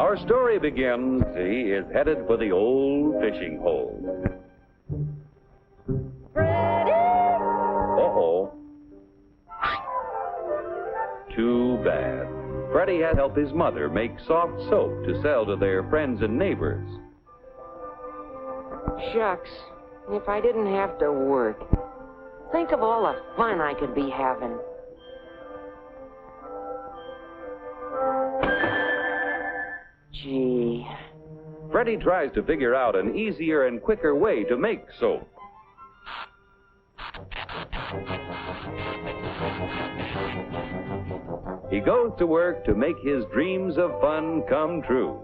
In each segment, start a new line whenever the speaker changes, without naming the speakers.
Our story begins. He is headed for the old fishing hole. Uh-oh. Too bad. Freddie had helped his mother make soft soap to sell to their friends and neighbors.
Shucks, if I didn't have to work. Think of all the fun I could be having. Gee.
Freddie tries to figure out an easier and quicker way to make soap. He goes to work to make his dreams of fun come true.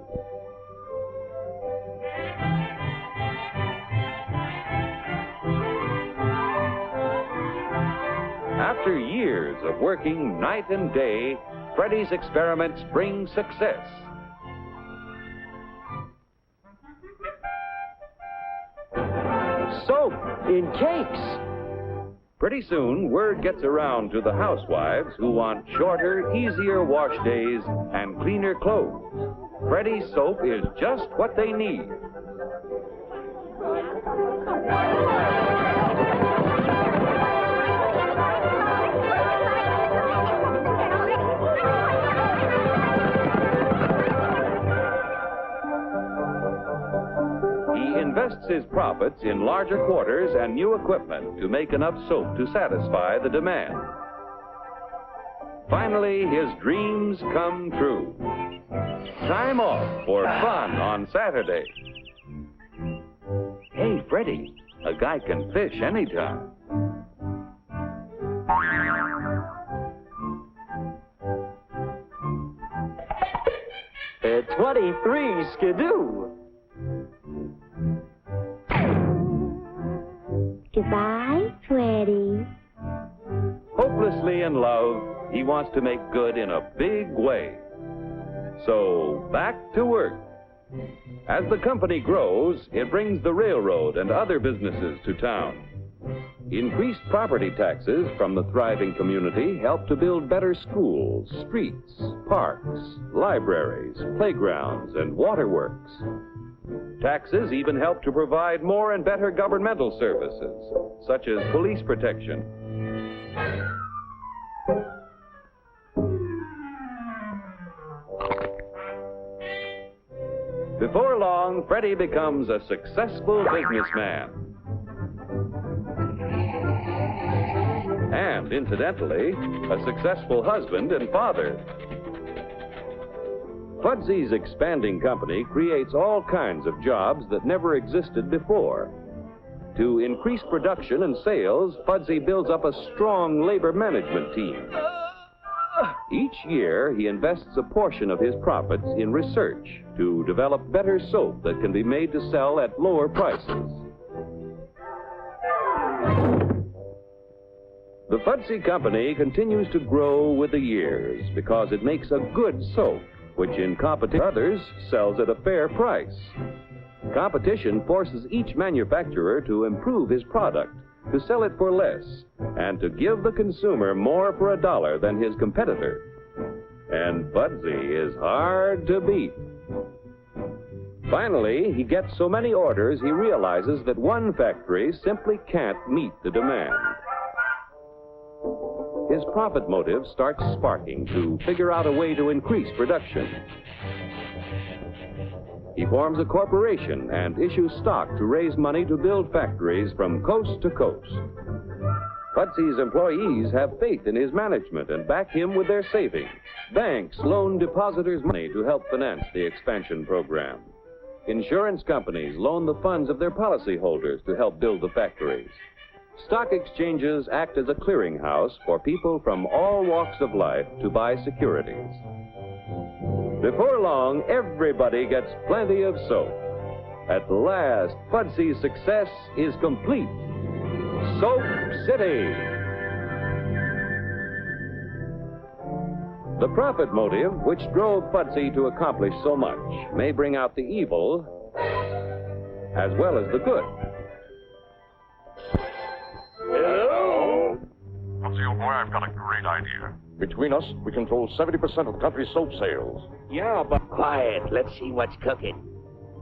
After years of working night and day, Freddie's experiments bring success.
Soap in cakes.
Pretty soon, word gets around to the housewives who want shorter, easier wash days and cleaner clothes. Freddie's soap is just what they need. He invests his profits in larger quarters and new equipment to make enough soap to satisfy the demand. Finally, his dreams come true. Time off for fun on Saturday. Hey, Freddie, a guy can fish anytime.
At 23 skidoo.
Goodbye, Freddie.
Hopelessly in love, he wants to make good in a big way. So, back to work. As the company grows, it brings the railroad and other businesses to town. Increased property taxes from the thriving community help to build better schools, streets, parks, libraries, playgrounds, and waterworks. Taxes even help to provide more and better governmental services, such as police protection. Before long, Freddie becomes a successful businessman. And, incidentally, a successful husband and father. Fudsy's expanding company creates all kinds of jobs that never existed before. To increase production and sales, Fudsy builds up a strong labor management team. Each year, he invests a portion of his profits in research to develop better soap that can be made to sell at lower prices. The Fudsy Company continues to grow with the years because it makes a good soap, which in competition with others sells at a fair price. Competition forces each manufacturer to improve his product, to sell it for less, and to give the consumer more for $1 than his competitor. And Fudsy is hard to beat. Finally, he gets so many orders he realizes that one factory simply can't meet the demand. His profit motive starts sparking to figure out a way to increase production. He forms a corporation and issues stock to raise money to build factories from coast to coast. Fudsy's employees have faith in his management and back him with their savings. Banks loan depositors money to help finance the expansion program. Insurance companies loan the funds of their policyholders to help build the factories. Stock exchanges act as a clearinghouse for people from all walks of life to buy securities. Before long, everybody gets plenty of soap. At last, Fudsy's success is complete. Soap City! The profit motive, which drove Fudsy to accomplish so much, may bring out the evil as well as the good.
Hello?
Bugsy, old boy, I've got a great idea. Between us, we control 70% of the country's soap sales.
Yeah, but...
Quiet. Let's see what's cooking.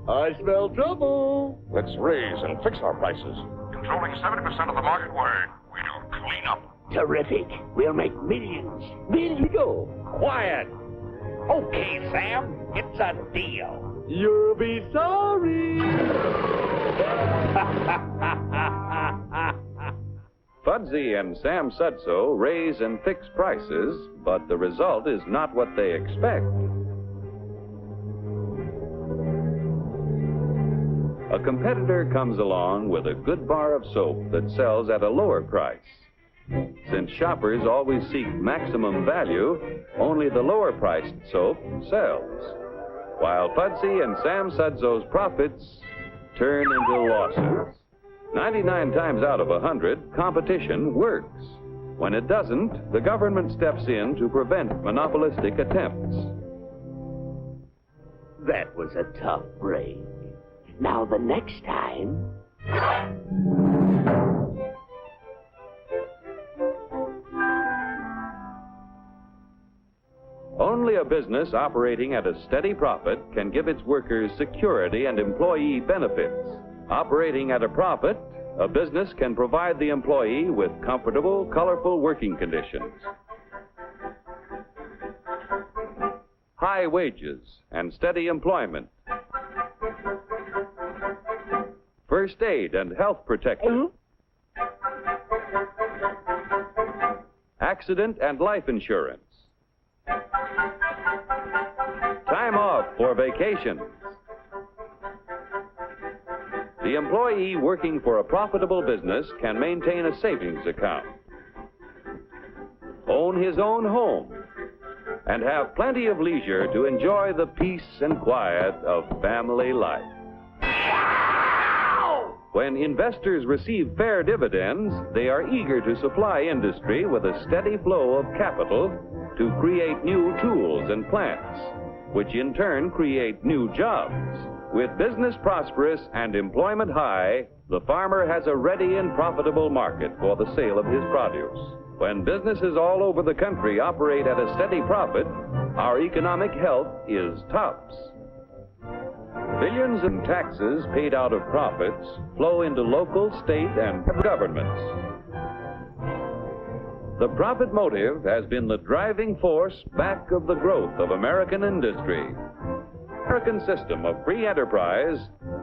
I smell trouble.
Let's raise and fix our prices. Controlling 70% of the market where we'll clean up.
Terrific. We'll make millions.
Bingo.
Quiet. Okay, Sam. It's a deal.
You'll be sorry.
Fudsy and Sam Sudso raise and fix prices, but the result is not what they expect. A competitor comes along with a good bar of soap that sells at a lower price. Since shoppers always seek maximum value, only the lower priced soap sells, while Fudsy and Sam Sudso's profits turn into losses. 99 times out of 100, competition works. When it doesn't, the government steps in to prevent monopolistic attempts.
That was a tough break. Now the next time...
Only a business operating at a steady profit can give its workers security and employee benefits. Operating at a profit, a business can provide the employee with comfortable, colorful working conditions, high wages and steady employment, first aid and health protection, accident and life insurance, time off for vacations. The employee working for a profitable business can maintain a savings account, own his own home, and have plenty of leisure to enjoy the peace and quiet of family life. When investors receive fair dividends, they are eager to supply industry with a steady flow of capital to create new tools and plants, which in turn create new jobs. With business prosperous and employment high, the farmer has a ready and profitable market for the sale of his produce. When businesses all over the country operate at a steady profit, our economic health is tops. Billions in taxes paid out of profits flow into local, state, and governments. The profit motive has been the driving force back of the growth of American industry. The American system of free enterprise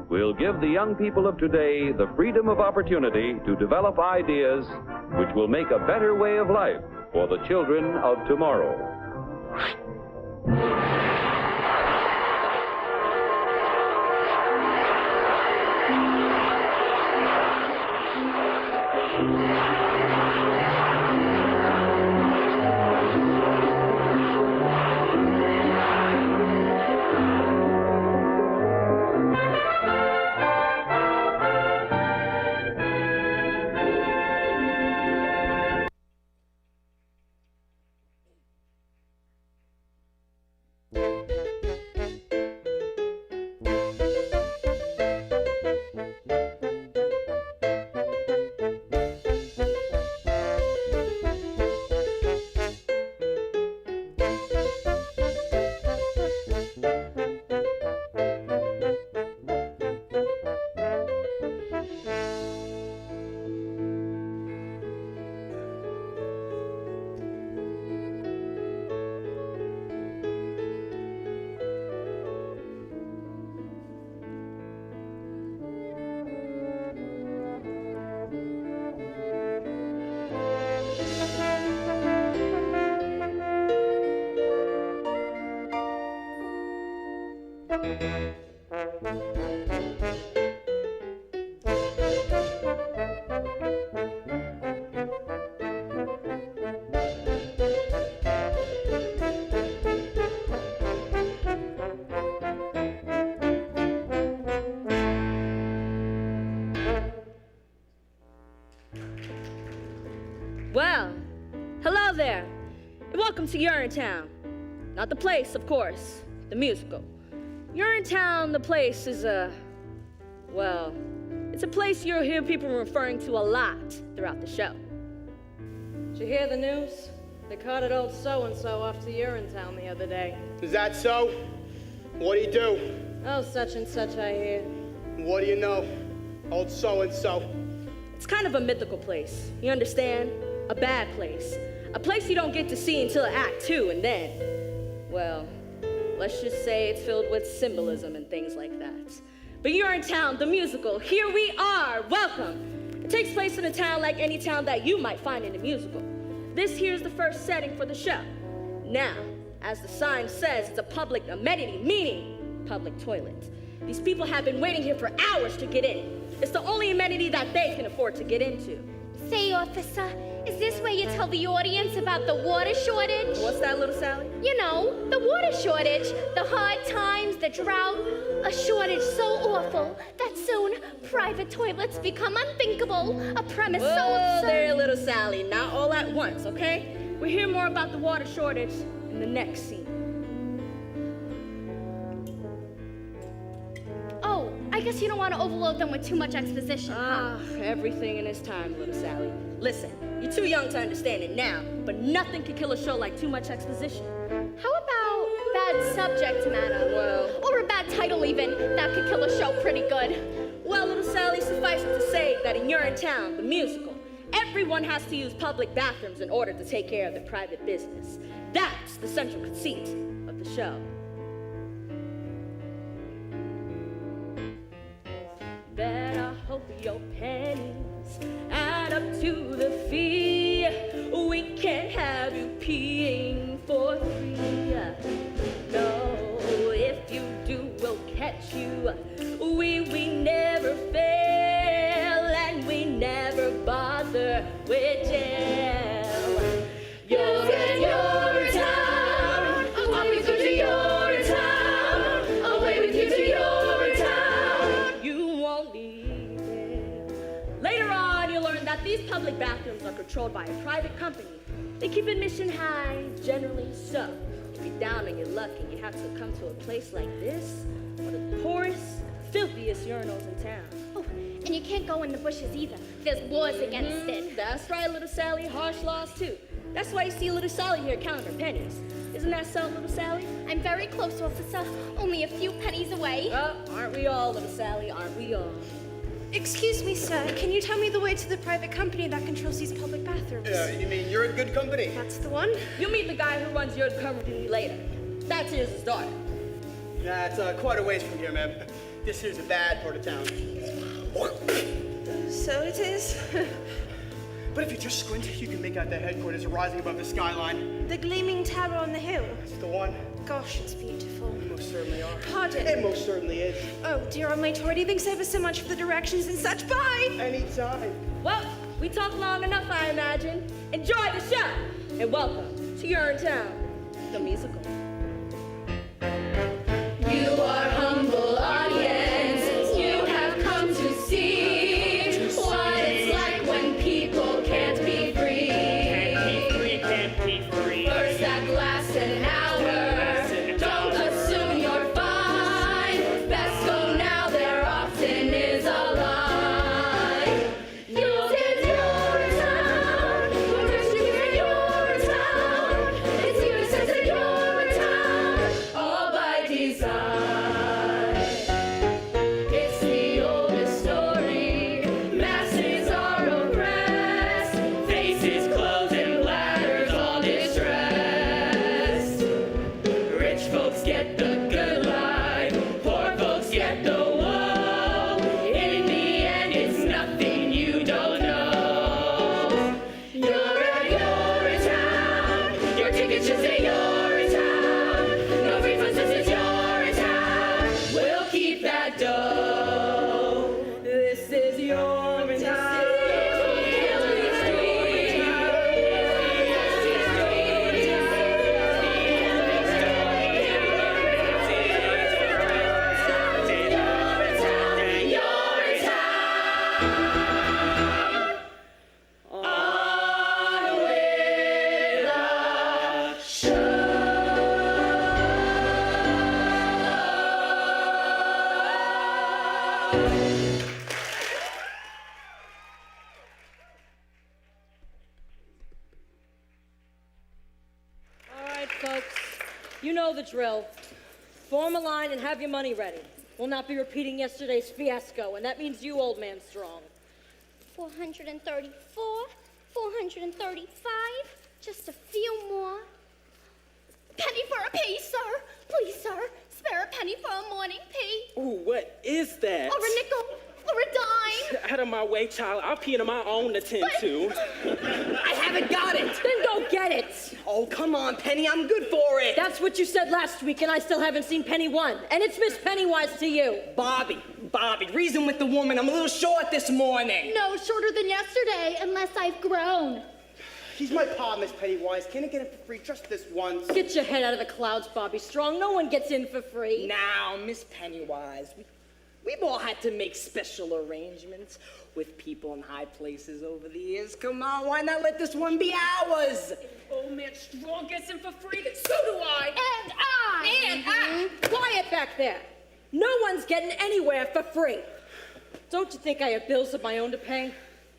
will give the young people of today the freedom of opportunity to develop ideas which will make a better way of life for the children of tomorrow.
Well, hello there, and welcome to Urinetown. Not the place, of course, the musical. Urinetown, the place, is well, it's a place you'll hear people referring to a lot throughout the show. Did you hear the news? They carted old so-and-so off to Urinetown the other day.
Is that so? What do you do?
Oh, such and such, I hear.
What do you know? Old so-and-so.
It's kind of a mythical place, you understand? A bad place. A place you don't get to see until Act 2, and then, well, let's just say it's filled with symbolism and things like that. But Urinetown, the musical, here we are, welcome. It takes place in a town like any town that you might find in a musical. This here's the first setting for the show. Now, as the sign says, it's a public amenity, meaning public toilet. These people have been waiting here for hours to get in. It's the only amenity that they can afford to get into.
Say, officer, is this where you tell the audience about the water shortage?
What's that, little Sally?
You know, the water shortage, the hard times, the drought, a shortage so awful that soon private toilets become unthinkable, a premise so
Whoa
absurd.
there, little Sally, not all at once, okay? We'll hear more about the water shortage in the next scene.
Oh, I guess you don't want to overload them with too much exposition, huh?
Everything in its time, little Sally. Listen, you're too young to understand it now, but nothing can kill a show like too much exposition.
How about bad subject matter?
Well,
or a bad title even, that could kill a show pretty good.
well, little Sally, suffice it to say that in Urinetown, the musical, everyone has to use public bathrooms in order to take care of their private business. That's the central conceit of the show. Better hope your pennies add up to the fee. We can't have you peeing for free. No, if you do, we'll catch you. We never fail, and we never bother with jail. You're in your town, I'll be good to your town, away with you to your town. You won't need it. Later on, you'll learn that these public bathrooms are controlled by a private company. They keep admission high, generally so. If you're down on your luck and you have to come to a place like this, one of the poorest, filthiest urinals in town.
Oh, and you can't go in the bushes either. There's laws against it.
That's right, little Sally. Harsh laws, too. That's why you see little Sally here counting her pennies. Isn't that so, little Sally?
I'm very close, officer. Only a few pennies away.
Oh, aren't we all, little Sally? Aren't we all?
Excuse me, sir. Can you tell me the way to the private company that controls these public bathrooms?
You mean you're in good company?
That's the one?
You'll meet the guy who runs your company later. That's his daughter.
That's quite a ways from here, ma'am. This here's a bad part of town.
So it is.
But if you just squint, you can make out the headquarters rising above the skyline.
The gleaming tower on the hill.
That's the one.
Gosh, it's beautiful.
It most certainly are.
Pardon?
It most certainly is.
Oh, dear, I'm late already. Thanks ever so much for the directions and such. Bye!
Anytime.
Well, we talked long enough, I imagine. Enjoy the show, and welcome to Urinetown, the musical. You are humble audience. You have come to see what it's like when people can't be free.
Can't be free.
First that lasts an hour. Don't assume you're fine. Best go now. There often is a line. You're in your town. We're wishing in your town. It's innocence in your town. All by design. It's the oldest story. Masses are oppressed. Faces closed and bladders all distressed. Rich folks get the good life. Poor folks get the woe. In the end, it's nothing you don't know. You're at your town. Your ticket should say your town. No refunds, this is your town. We'll keep that dough. This is your town.
know the drill. Form a line and have your money ready. We'll not be repeating yesterday's fiasco, and that means you, old man strong.
434, 435, just a few more. Penny for a pea, sir. Please, sir, spare a penny for a morning pea.
Ooh, what is that?
Or a nickel, or a dime.
Out of my way, child. I'll pee into my own to tend to.
I haven't got it.
Then go get it.
Oh, come on, Penny, I'm good for it.
That's what you said last week, and I still haven't seen Penny 1. And it's Miss Pennywise to you.
Bobby, reason with the woman. I'm a little short this morning.
No, shorter than yesterday, unless I've grown.
He's my pa, Miss Pennywise. Can I get him for free just this once?
Get your head out of the clouds, Bobby Strong. No one gets in for free.
Now, Miss Pennywise, we've all had to make special arrangements with people in high places over the years. Come on, why not let this one be ours?
If old man Strong gets him for free, then so do I.
And I.
And I.
Quiet back there. No one's getting anywhere for free. Don't you think I have bills of my own to pay?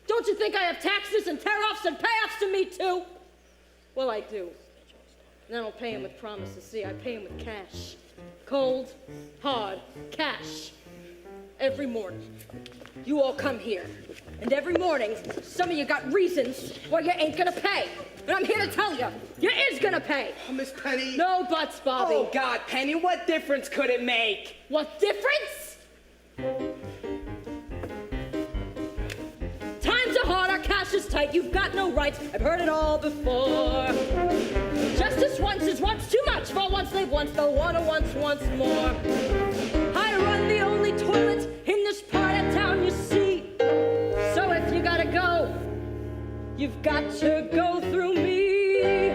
Don't you think I have taxes and tear-offs and payoffs to meet too? Well, I do. And I don't pay him with promises. See, I pay him with cash. Cold, hard cash. Every morning, you all come here. And every morning, some of you got reasons why you ain't gonna pay. And I'm here to tell you, you is gonna pay.
Oh, Miss Penny.
No buts, Bobby.
Oh, God, Penny, what difference could it make?
What difference? Times are hard, our cash is tight, you've got no rights. I've heard it all before. Justice once is once too much. For once they've once, they'll want once more. I run the only toilet in this part of town, you see. So if you gotta go, you've got to go through me.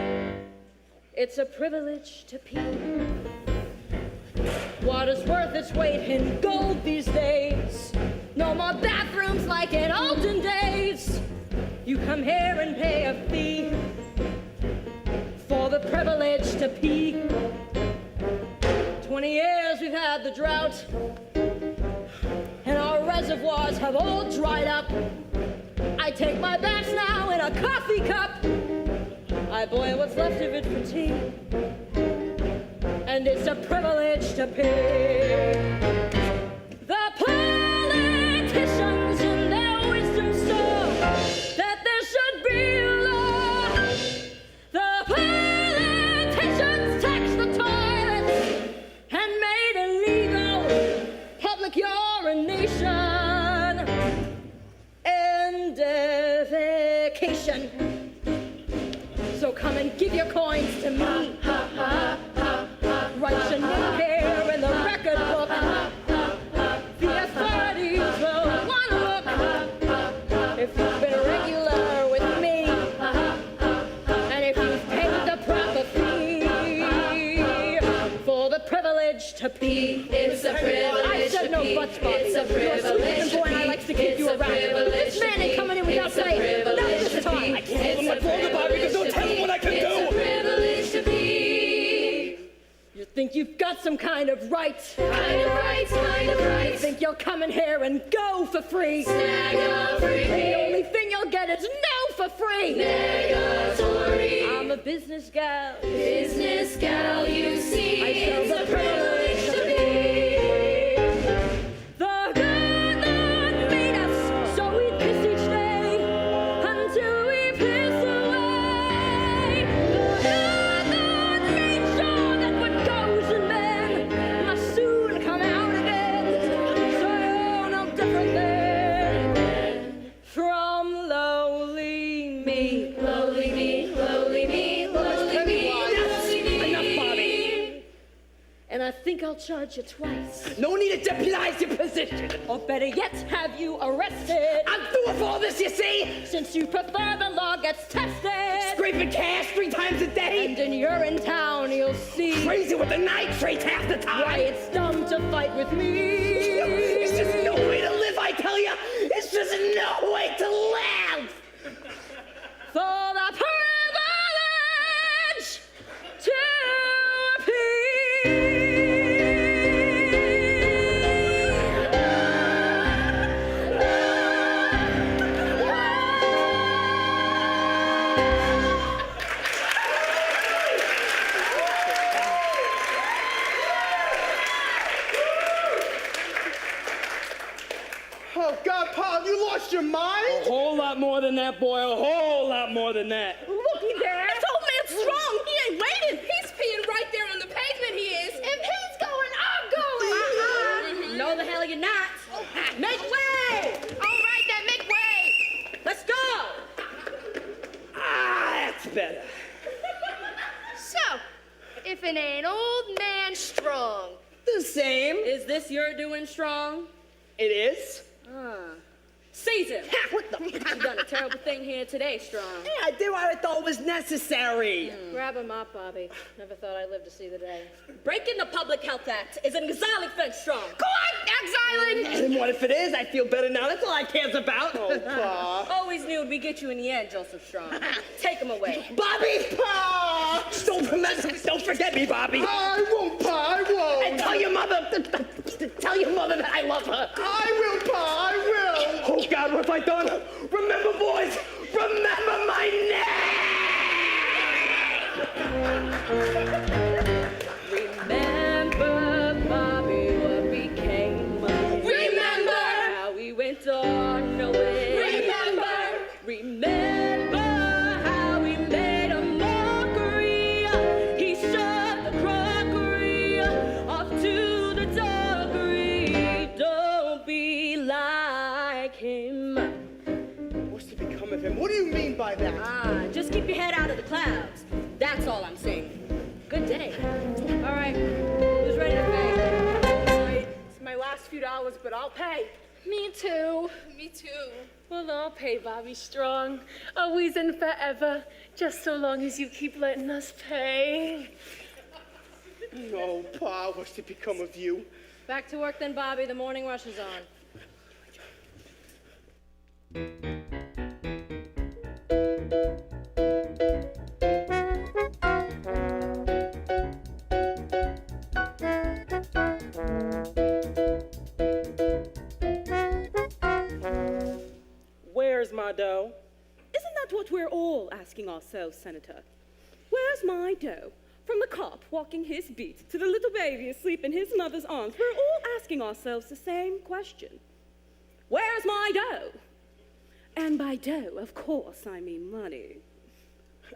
It's a privilege to pee. Water's worth its weight in gold these days. No more bathrooms like in olden days. You come here and pay a fee for the privilege to pee. 20 years we've had the drought, and our reservoirs have all dried up. I take my baths now in a coffee cup. I boil what's left of it for tea, and it's a privilege to pee. The politicians in their wisdom saw that there should be a law. The politicians taxed the toilets and made illegal public urination and defecation. So come and give your coins to me. Write your name here in the record book. The authorities will want to look if you've been regular with me, and if you've paid the proper fee for the privilege to pee.
It's a privilege
I said no buts, Bobby.
It's a privilege
You're a boy, and I like to keep you around. This man ain't coming in without saying, not this time.
I can't hold my phone, Bobby, because don't tell him what I can do.
It's a privilege to be.
You think you've got some kind of right?
Kind of rights, kind of
You
rights.
think you'll come in here and go for free?
Snag a free.
The only thing you'll get is no for free.
Negatory.
I'm a business gal.
Business gal, you see.
I sell
It's
the
a privilege to be.
The good Lord made us so we piss each day until we piss away. The good Lord made sure that what goes in men must soon come out again. So you're no different than from lowly me.
Lowly me, lowly me, lowly me, lowly me.
Enough, Bobby.
And I think I'll charge you twice.
No need to deputize your position.
Or better yet, have you arrested.
I'm through with all this, you see.
Since you prefer the law gets tested.
Scraping cash 3 times a day.
And in Urinetown, you'll see.
Crazy with the nitrates half the time.
Why it's dumb to fight with me.
It's just no way to live, I tell you. It's just no way to live.
For the privilege to
Oh, God, Pa, have you lost your mind?
A whole lot more than that, boy. A whole lot more than that.
Looky there.
This old man's strong. He ain't waiting. He's peeing right there on the pavement, he is.
If he's going, I'm going.
No, the hell you're not. Make way!
All right, then, make way.
Let's go!
That's better.
So, if it ain't old man strong.
The same.
Is this your doing strong?
It is.
Seize him.
What the?
You done a terrible thing here today, Strong.
Hey, I did what I thought was necessary.
Grab him up, Bobby. Never thought I'd live to see the day. Breaking the Public Health Act is an exiling offense, Strong.
Go on, exiling.
And what if it is? I feel better now. That's all I cares about.
Oh, Pa.
Always knew we'd get you in the end, Joseph Strong. Take him away.
Bobby! Pa! Don't forget me, Bobby.
I won't, Pa, I won't.
And tell your mother that I love her.
I will, Pa, I will.
Oh, God, what have I done? Remember, boys, remember my name!
Remember, Bobby, what became of you.
Remember
how we went on away. Remember how we made a mockery. He shoved the crockery off to the doggery. Don't be like him.
What's to become of him? What do you mean by that?
Just keep your head out of the clouds. That's all I'm saying. Good day. All right, who's ready to pay?
It's my last few dollars, but I'll pay.
Me too.
Me too.
Well, I'll pay Bobby Strong. Always and forever. Just so long as you keep letting us pay.
No, Pa, what's to become of you?
Back to work then, Bobby. The morning rush is on.
Where's my dough?
Isn't that what we're all asking ourselves, Senator? Where's my dough? From the cop walking his beat to the little baby asleep in his mother's arms, we're all asking ourselves the same question. Where's my dough? And by dough, of course, I mean money.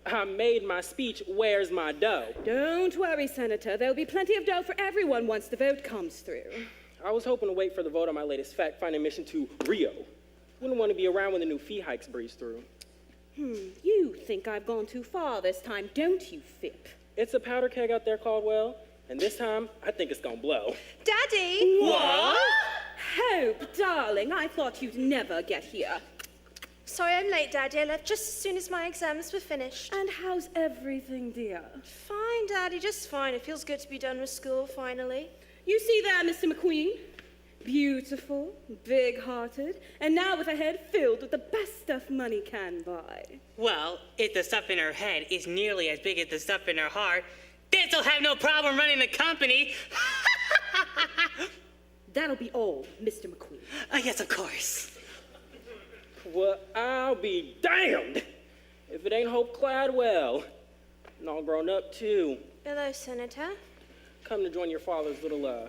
I made my speech. Where's my dough?
Don't worry, Senator. There'll be plenty of dough for everyone once the vote comes through.
I was hoping to wait for the vote on my latest fact-finding mission to Rio. Wouldn't want to be around when the new fee hikes breeze through.
You think I've gone too far this time, don't you, Fip?
It's a powder keg out there, Caldwell, and this time, I think it's gonna blow.
Daddy!
What? Hope, darling, I thought you'd never get here.
Sorry I'm late, Daddy. I left just as soon as my exams were finished.
And how's everything, dear?
Fine, Daddy, just fine. It feels good to be done with school, finally.
You see there, Mr. McQueen? Beautiful, big-hearted, and now with a head filled with the best stuff money can buy.
Well, if the stuff in her head is nearly as big as the stuff in her heart, then she'll have no problem running the company.
That'll be all, Mr. McQueen.
Yes, of course.
Well, I'll be damned if it ain't Hope Cladwell. And all grown up, too.
Hello, Senator.
Come to join your father's little,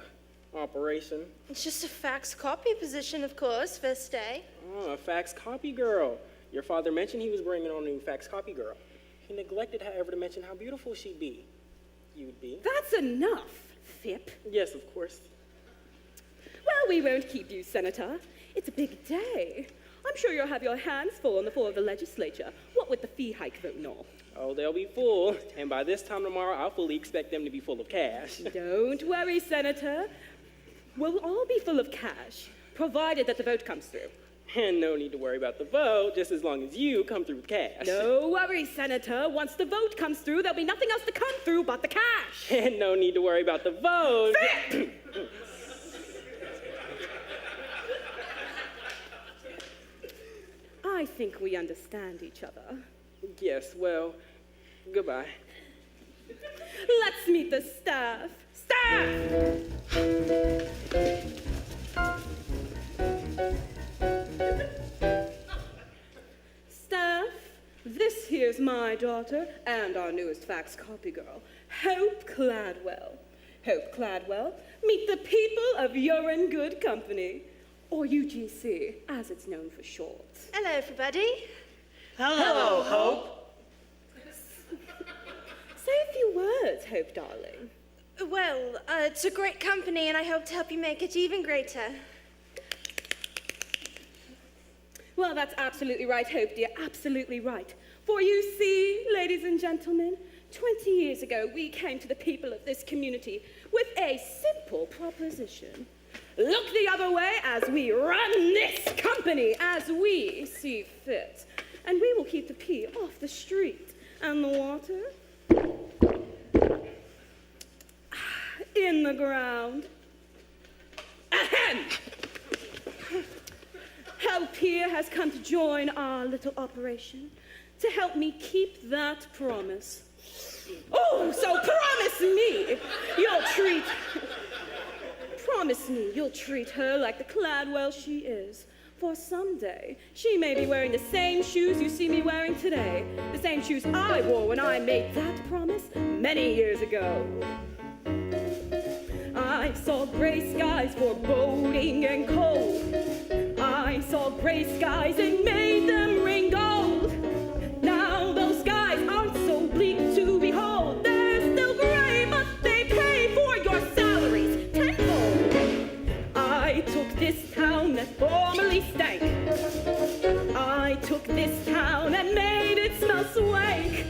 operation.
It's just a fax copy position, of course, first day.
Oh, a fax copy girl. Your father mentioned he was bringing on a new fax copy girl. He neglected, however, to mention how beautiful she'd be. You'd be.
That's enough, Fip.
Yes, of course.
Well, we won't keep you, Senator. It's a big day. I'm sure you'll have your hands full on the floor of the legislature, what with the fee hike vote and all.
Oh, they'll be full, and by this time tomorrow, I'll fully expect them to be full of cash.
Don't worry, Senator. We'll all be full of cash, provided that the vote comes through.
And no need to worry about the vote, just as long as you come through with cash.
No worries, Senator. Once the vote comes through, there'll be nothing else to come through but the cash.
And no need to worry about the vote.
I think we understand each other.
Yes, well, goodbye.
Let's meet the staff. Staff! Staff, this here's my daughter and our newest fax copy girl, Hope Cladwell. Hope Cladwell, meet the people of You're in Good Company. or UGC, as it's known for short.
Hello, everybody.
Hello, Hope.
Say a few words, Hope, darling.
Well, it's a great company, and I hope to help you make it even greater.
Well, that's absolutely right, Hope, dear, absolutely right. For you see, ladies and gentlemen, 20 years ago, we came to the people of this community with a simple proposition. Look the other way as we run this company as we see fit. And we will keep the pee off the street and the water in the ground. Ahem! Help here has come to join our little operation to help me keep that promise. Oh, so promise me you'll treat her like the Cladwell she is. For someday, she may be wearing the same shoes you see me wearing today. The same shoes I wore when I made that promise many years ago. I saw gray skies foreboding and cold. I saw gray skies and made them ring gold. Now those skies aren't so bleak to behold. They're still gray, but they pay for your salaries tenfold. I took this town that formerly stank. I took this town and made it smell swank.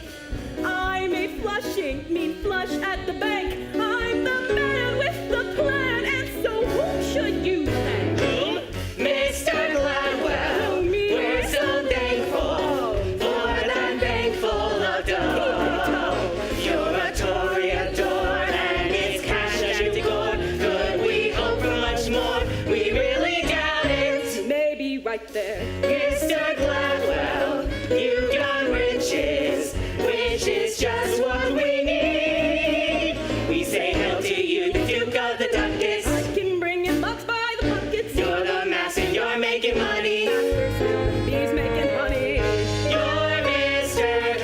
I made Flushing mean flush at the bank. I'm the man with the plan, and so who should you thank?
Whom? Mr. Gladwell. We're so thankful for that bank full of dough. You're a Tory adored, and it's cash that you gourd. Could we hope for much more? We really doubt it.
Maybe right there.
Mr. Gladwell, you've got riches, which is just what we need. We say hail to you, the Duke of the Duchess.
I can bring in bucks by the buckets.
You're the master, you're making money.
He's making honey.
You're Mr.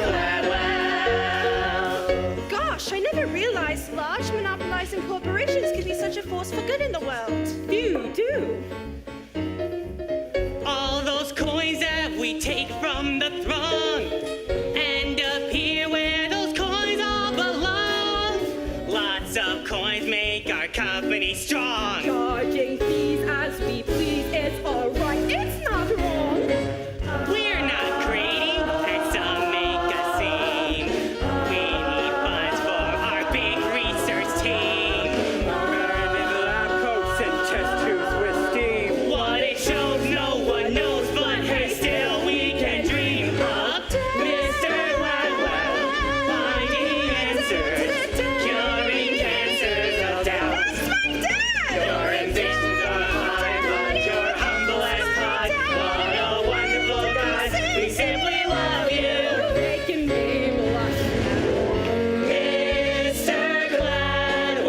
Gladwell.
Gosh, I never realized large monopolizing corporations could be such a force for good in the world.
You do.
All those coins that we take from the throng end up here where those coins all belong. Lots of coins make our company strong.
Charging fees as we please, it's all right, it's not wrong.
We're not greedy, as some make us seem. We need funds for our big research team.
Burning lab coats and test tubes with steam.
What it shows, no one knows, but hey, still we can dream of Mr. Gladwell, finding answers, curing cancers of doubt. Your ambitions are high, but you're humble as pie. What a wonderful guy, we simply love you.
Making me blush.
Mr.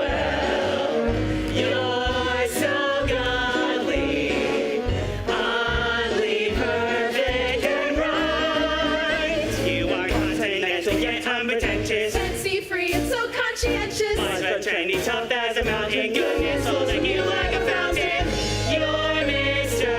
Gladwell, you're so godly, oddly perfect and right. You are continental yet unpretentious,
Fancy-free and so conscientious.
much but trendy, tough as a mountain. Goodness holding you like a fountain. You're Mr.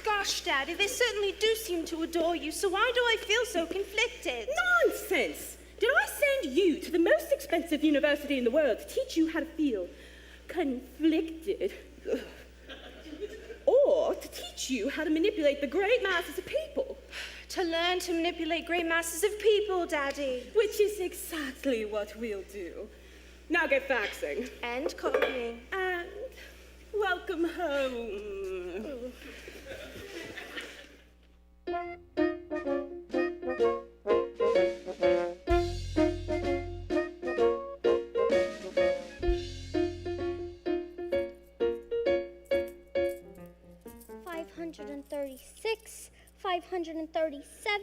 Gosh, Daddy, they certainly do seem to adore you, so why do I feel so conflicted?
Nonsense! Did I send you to the most expensive university in the world to teach you how to feel conflicted? Ugh. Or to teach you how to manipulate the great masses of people?
To learn to manipulate great masses of people, Daddy.
Which is exactly what we'll do. Now get faxing.
And copying.
And welcome home.
536, 537,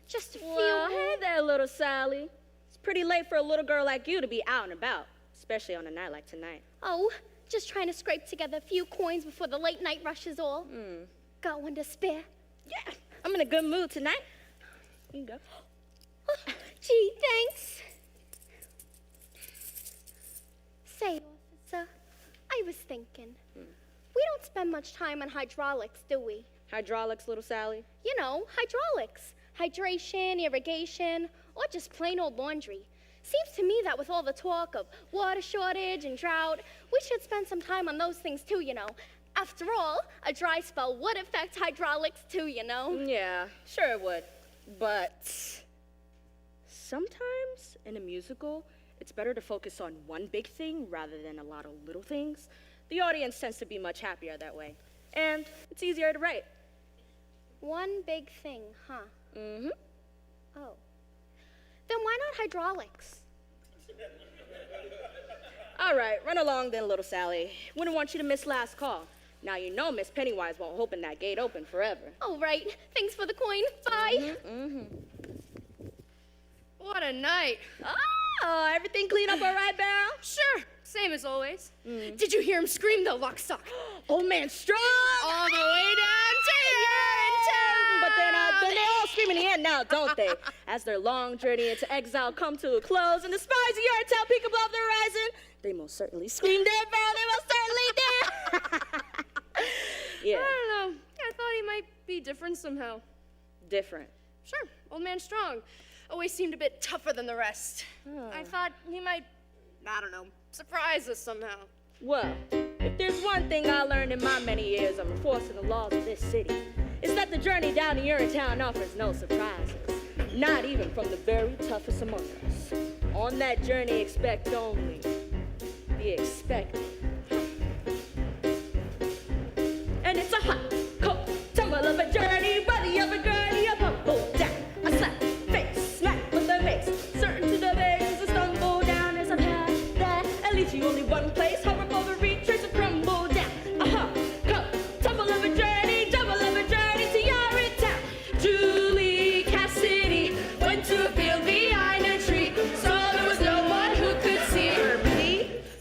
just a few
Well,
more.
hey there, little Sally. It's
pretty late for a little girl like you to be out and about, especially on a night like tonight.
Oh, just trying to scrape together a few coins before the late night rush is all. Got one to spare?
Yeah, I'm in a good mood tonight. You can go.
Oh, gee, thanks. Say, officer, I was thinking, we don't spend much time on hydraulics, do we?
Hydraulics, little Sally?
You know, hydraulics. Hydration, irrigation, or just plain old laundry. Seems to me that with all the talk of water shortage and drought, we should spend some time on those things too, you know. After all, a dry spell would affect hydraulics too, you know.
Yeah, sure it would. But sometimes in a musical, it's better to focus on one big thing rather than a lot of little things. The audience tends to be much happier that way. And it's easier to write.
One big thing, huh?
Mm-hmm.
Oh. Then why not hydraulics?
All right, run along then, little Sally. Wouldn't want you to miss last call. Now you know Miss Pennywise won't open that gate open forever.
All right. Thanks for the coin. Bye.
What a night.
Oh, everything clean up all right, Beryl?
Sure. Same as always. Did you hear him scream, though, Lockstock?
Old man Strong!
All the way down to Urinetown!
But then they all scream in the end now, don't they? As their long journey into exile come to a close and the spires of Urinetown peak above the horizon, they most certainly scream there, Beryl. They most certainly did. Yeah.
I don't know. I thought he might be different somehow.
Different?
Sure. Old man Strong always seemed a bit tougher than the rest. I thought he might, I don't know, surprise us somehow.
Well, if there's one thing I learned in my many years of enforcing the laws of this city, it's that the journey down to Urinetown offers no surprises, not even from the very toughest among us. On that journey, expect only the expected. And it's a hot, cold, tumble of a journey, ruddy of a gurney, a bubble down, a slap, face, smack with the mace, certain to the base, a stumble down as a path that at least you only one place, horrible to reach, trace a crumble down, a hot, cold, tumble of a journey, double of a journey to Urinetown. Julie Cassidy went to a field behind a tree, so there was no one who could see her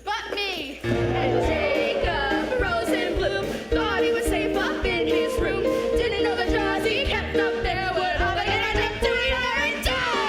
but me. And Jacob Rosenblum thought he was safe up in his room. Didn't know the jaws he kept up there would all get up to Urinetown.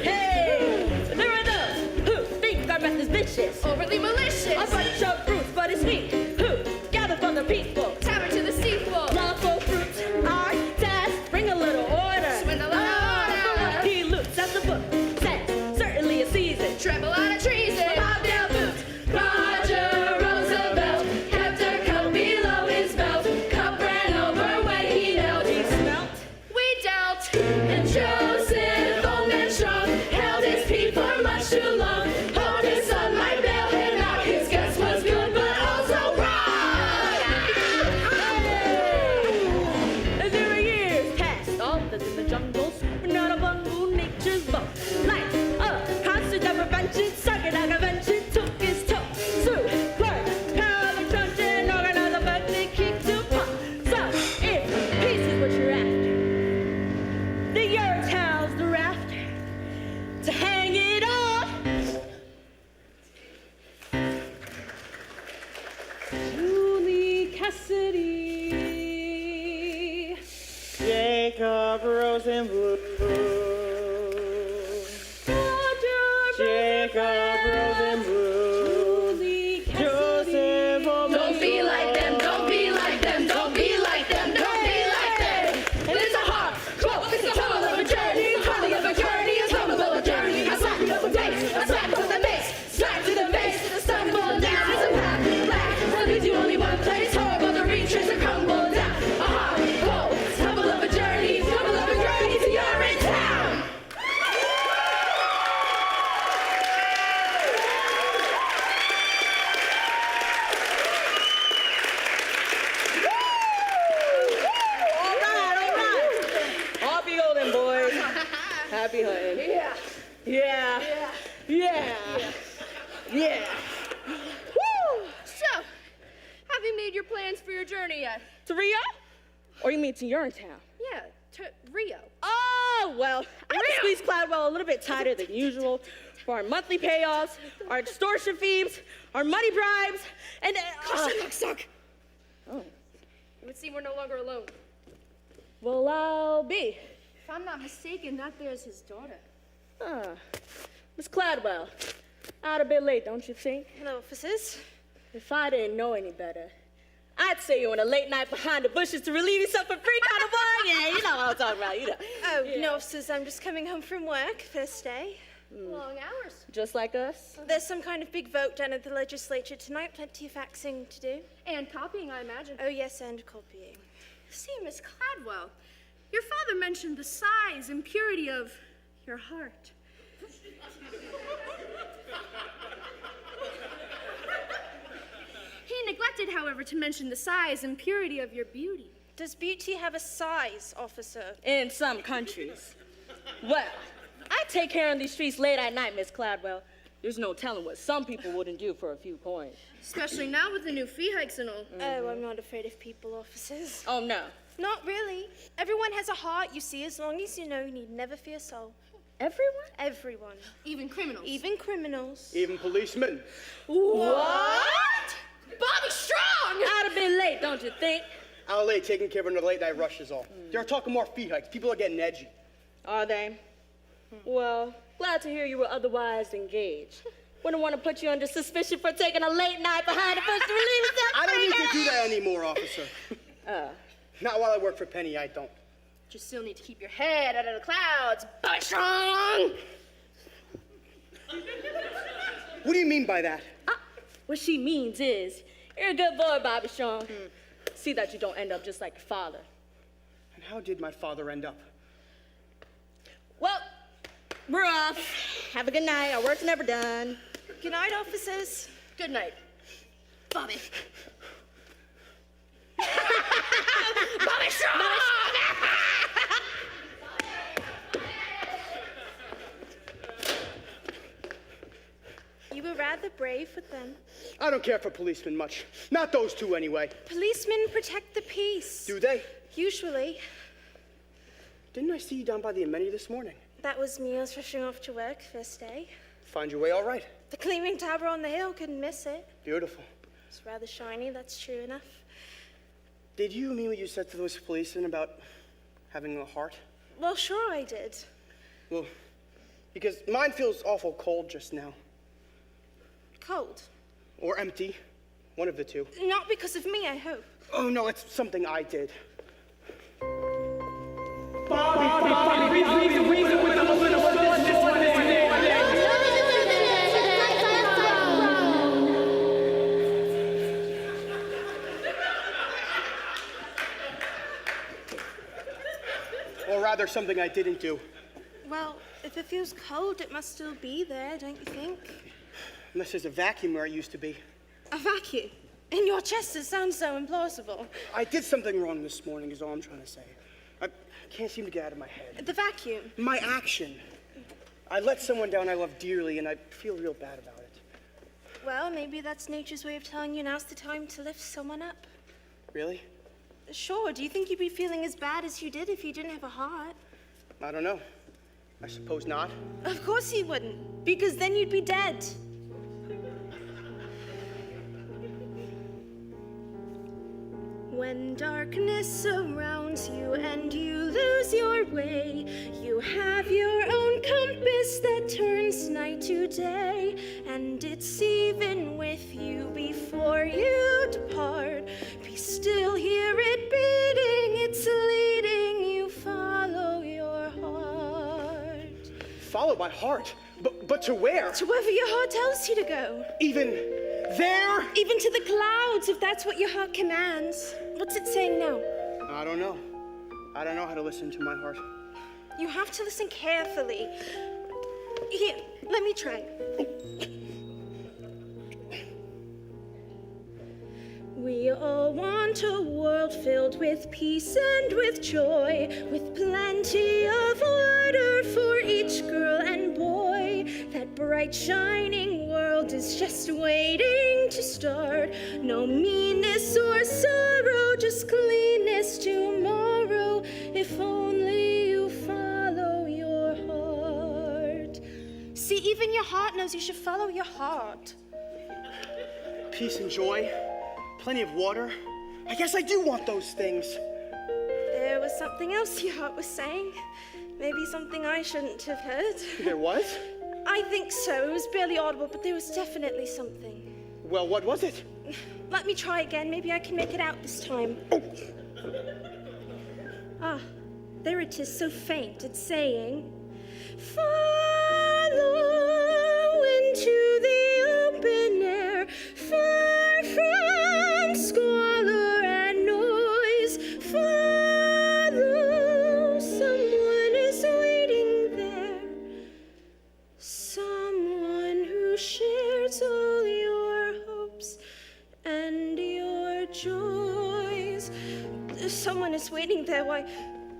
Hey, there are those who think our methods vicious,
overly malicious,
a bunch of brutes, but it's me who gather for the people,
tavern to the sequel,
lawful fruits, our task, bring a little order,
swindle out
for what he looks at the book, says certainly a season,
tremble out of treason,
bobtail boots.
Roger Roosevelt kept her coat below his belt. Cup ran over when he knelt.
He smelt.
we dealt.
And Joseph, old man Strong, held his pee for much too long. Hoped his son might bail him out. His guess was good, but also wrong.
As there were years passed, all that's in the jungle, scooping out a bungle, nature's boat. Like a constant prevention, sucking out convention, took his toe. Sue, clerk, power of the truncheon, organize a birthday kick to pop. So, if peace is what you're after, the Urinetown's the rafter to hang it on. Julie Cassidy,
Jacob Rosenblum. Jacob Rosenblum. Joseph,
Don't be like them, don't be like them, don't be like them, don't be like them. And it's a hard, close, it's a tumble of a journey, hardly of a journey, a tumble of a journey, a slap of a base, a slap to the base, slap to the base, a stumble down, it's a path, black, that leads you only one place, horrible to reach, trace a crumble down, a hard, cold, tumble of a journey to Urinetown.
Happy holding, boys. Happy hunting. Yeah.
Woo! So, have you made your plans for your journey yet?
To Rio? Or you mean to Urinetown?
Yeah, to Rio.
Oh, Oh, well, I had to squeeze Cladwell a little bit tighter than usual for our monthly payoffs, our extortion fees, our money bribes, and...
Suck. Oh. It would seem we're no longer alone.
Well, I'll be.
If I'm not mistaken, that there's his daughter.
Miss Cladwell, out a bit late, don't you think?
Hello, officers.
If I didn't know any better, I'd say you on a late night behind the bushes to relieve yourself of free kind of work. Yeah, you know what I'm talking about, you know.
Oh, no, officers, I'm just coming home from work, first day.
Long hours.
Just like us?
There's some kind of big vote down at the legislature tonight, plenty of faxing to do.
And copying, I imagine.
Oh, yes, and copying.
See, Miss Cladwell, your father mentioned the size and purity of your heart. He neglected, however, to mention the size and purity of your beauty.
Does beauty have a size, officer?
In some countries. Well, I take care of these streets late at night, Miss Cladwell. There's no telling what some people wouldn't do for a few coins.
Especially now with the new fee hikes and all.
Oh, I'm not afraid of people, officers.
Oh, no.
Not really. Everyone has a heart, you see. As long as you know, you need never fear soul.
Everyone?
Everyone.
Even criminals.
Even criminals.
Even policemen.
What?
Bobby Strong!
I'd have been late, don't you think?
Out late taking care of another late night rush is all. They're talking more fee hikes. People are getting edgy.
Are they? Well, glad to hear you were otherwise engaged. Wouldn't want to put you under suspicion for taking a late night behind the bush to relieve yourself.
I don't need to do that anymore, officer. Not while I work for Penny, I don't.
You still need to keep your head out of the clouds, Bobby Strong!
What do you mean by that?
What she means is, you're a good boy, Bobby Strong. See that you don't end up just like your father.
And how did my father end up?
Well, we're off. Have a good night. Our work's never done.
Good night, officers.
Good night. Bobby. Bobby Strong!
You were rather brave with them.
I don't care for policemen much. Not those two, anyway.
Policemen protect the peace.
Do they?
Usually.
Didn't I see you down by the amenity this morning?
That was me. I was rushing off to work first day.
Find your way all right.
The gleaming tower on the hill, couldn't miss it.
Beautiful.
It's rather shiny, that's true enough.
Did you mean what you said to those policemen about having a heart?
Well, sure I did.
Well, because mine feels awful cold just now.
Cold?
Or empty. One of the two.
Not because of me, I hope.
Oh, no, it's something I did. Or rather, something I didn't do.
Well, if it feels cold, it must still be there, don't you think?
Unless there's a vacuum where it used to be.
A vacuum? In your chest? It sounds so implausible.
I did something wrong this morning, is all I'm trying to say. I can't seem to get out of my head.
The vacuum?
My action. I let someone down I love dearly, and I feel real bad about it.
Well, maybe that's nature's way of telling you now's the time to lift someone up.
Really?
Sure. Do you think you'd be feeling as bad as you did if you didn't have a heart?
I don't know. I suppose not.
Of course you wouldn't, because then you'd be dead. When darkness surrounds you and you lose your way, you have your own compass that turns night to day, and it's even with you before you depart. Be still, hear it beating, it's leading you, follow your heart.
Follow my heart? But to where?
To wherever your heart tells you to go.
Even there?
Even to the clouds, if that's what your heart commands. What's it saying now?
I don't know. I don't know how to listen to my heart.
You have to listen carefully. Here, let me try. We all want a world filled with peace and with joy, with plenty of water for each girl and boy. That bright shining world is just waiting to start. No meanness or sorrow, just cleanness tomorrow, if only you follow See, even your heart knows you should follow your heart.
Peace and joy, plenty of water. I guess I do want those things.
There was something else your heart was saying. Maybe something I shouldn't have heard.
There was?
I think so. It was barely audible, but there was definitely something.
Well, what was it?
Let me try again. Maybe I can make it out this time. Ah, there it is, so faint. It's saying, follow into the open air, far from squalor and noise. Follow, someone is waiting there. Someone who shares all your hopes and your joys. Someone is waiting there. Why,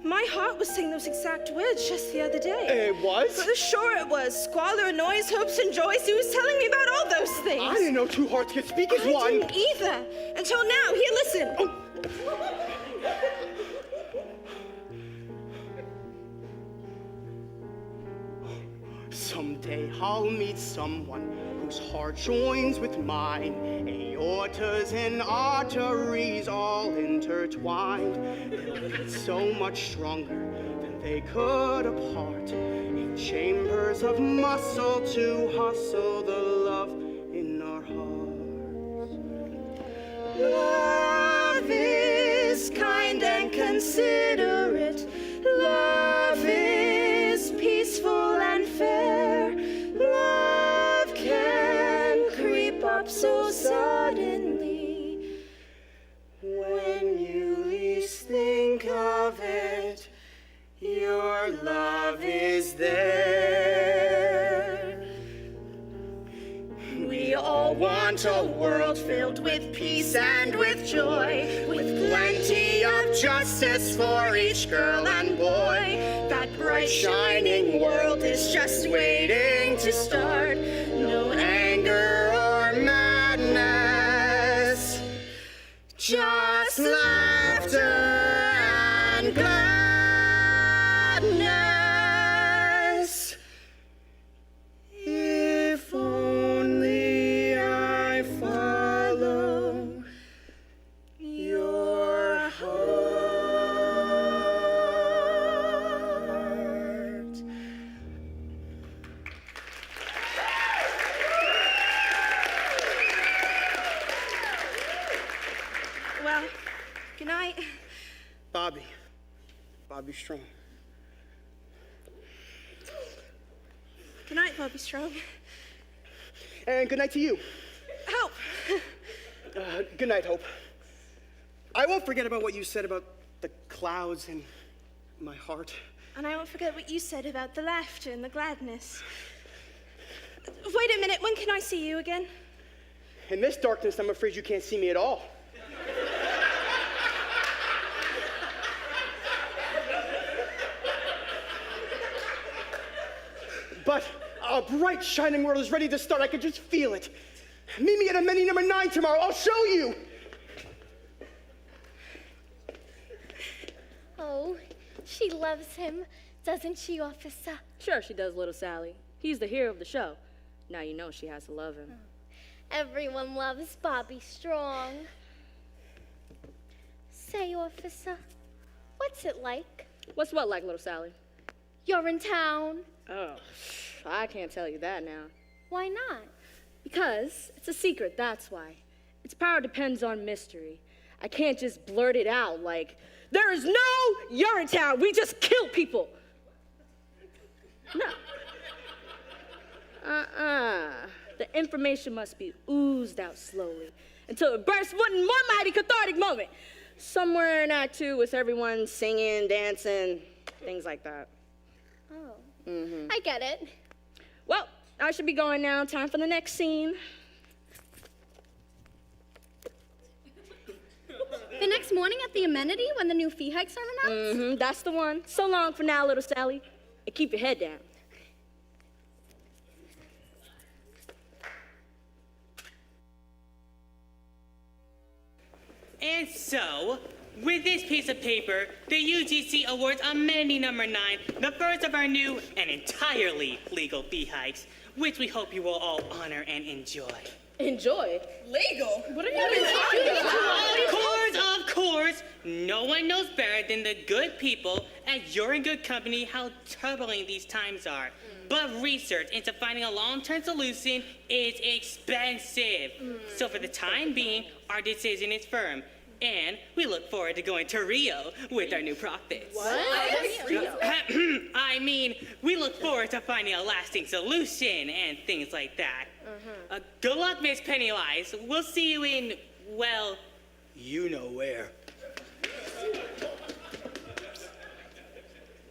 my heart was saying those exact words just the other day.
It was?
Sure it was. Squalor, noise, hopes, and joys. He was telling me about all those things.
I didn't know two hearts could speak as one.
I didn't either. Until now. Here, listen.
Oh. Someday I'll meet someone whose heart joins with mine. Aortas and arteries all intertwined. They'll beat so much stronger than they could apart. In chambers of muscle to hustle the love in our hearts.
Love is kind and considerate. Love is peaceful and fair. Love can creep up so suddenly. When you least think of it, your love is there. We all want a world filled with peace and with joy, with plenty of justice for each girl and boy. That bright shining world is just waiting to start. No anger or madness, just laughter and gladness. If only I follow your heart. Well, good night.
Bobby Strong.
Good night, Bobby Strong.
And good night to you.
Hope.
Good night, Hope. I won't forget about what you said about the clouds and my heart.
And I won't forget what you said about the laughter and the gladness. Wait a minute, when can I see you again?
In this darkness, I'm afraid you can't see me at all. But a bright, shining world is ready to start. I can just feel it. Meet me at Amenity number 9 tomorrow. I'll show you.
Oh, she loves him, doesn't she, officer?
Sure she does, little Sally. He's the hero of the show. Now you know she has to love him.
Everyone loves Bobby Strong. Say, officer, what's it like?
What's what like, little Sally?
You're in town.
Oh, I can't tell you that now.
Why not?
Because it's a secret, that's why. Its power depends on mystery. I can't just blurt it out like, there is no Urinetown, we just kill people. No. The information must be oozed out slowly until it bursts one more mighty cathartic moment. Somewhere in Act 2 with everyone singing, dancing, things like that.
Oh, I get it.
Well, I should be going now. Time for the next scene.
The next morning at the Amenity when the new fee hikes are announced?
That's the one. So long for now, little Sally. And keep your head down.
And so,
With this piece of paper, the UGC awards amenity number 9, the first of our new and entirely legal fee hikes, which we hope you will all honor and enjoy.
Enjoy?
Legal?
What are you talking about?
Of course. No one knows better than the good people at You're in Good Company how troubling these times are. But research into finding a long-term solution is expensive. So for the time being, our decision is firm. And we look forward to going to Rio with our new profits.
What?
I mean, we look forward to finding a lasting solution and things like that. Good luck, Miss Pennywise. We'll see you in, well, you know where.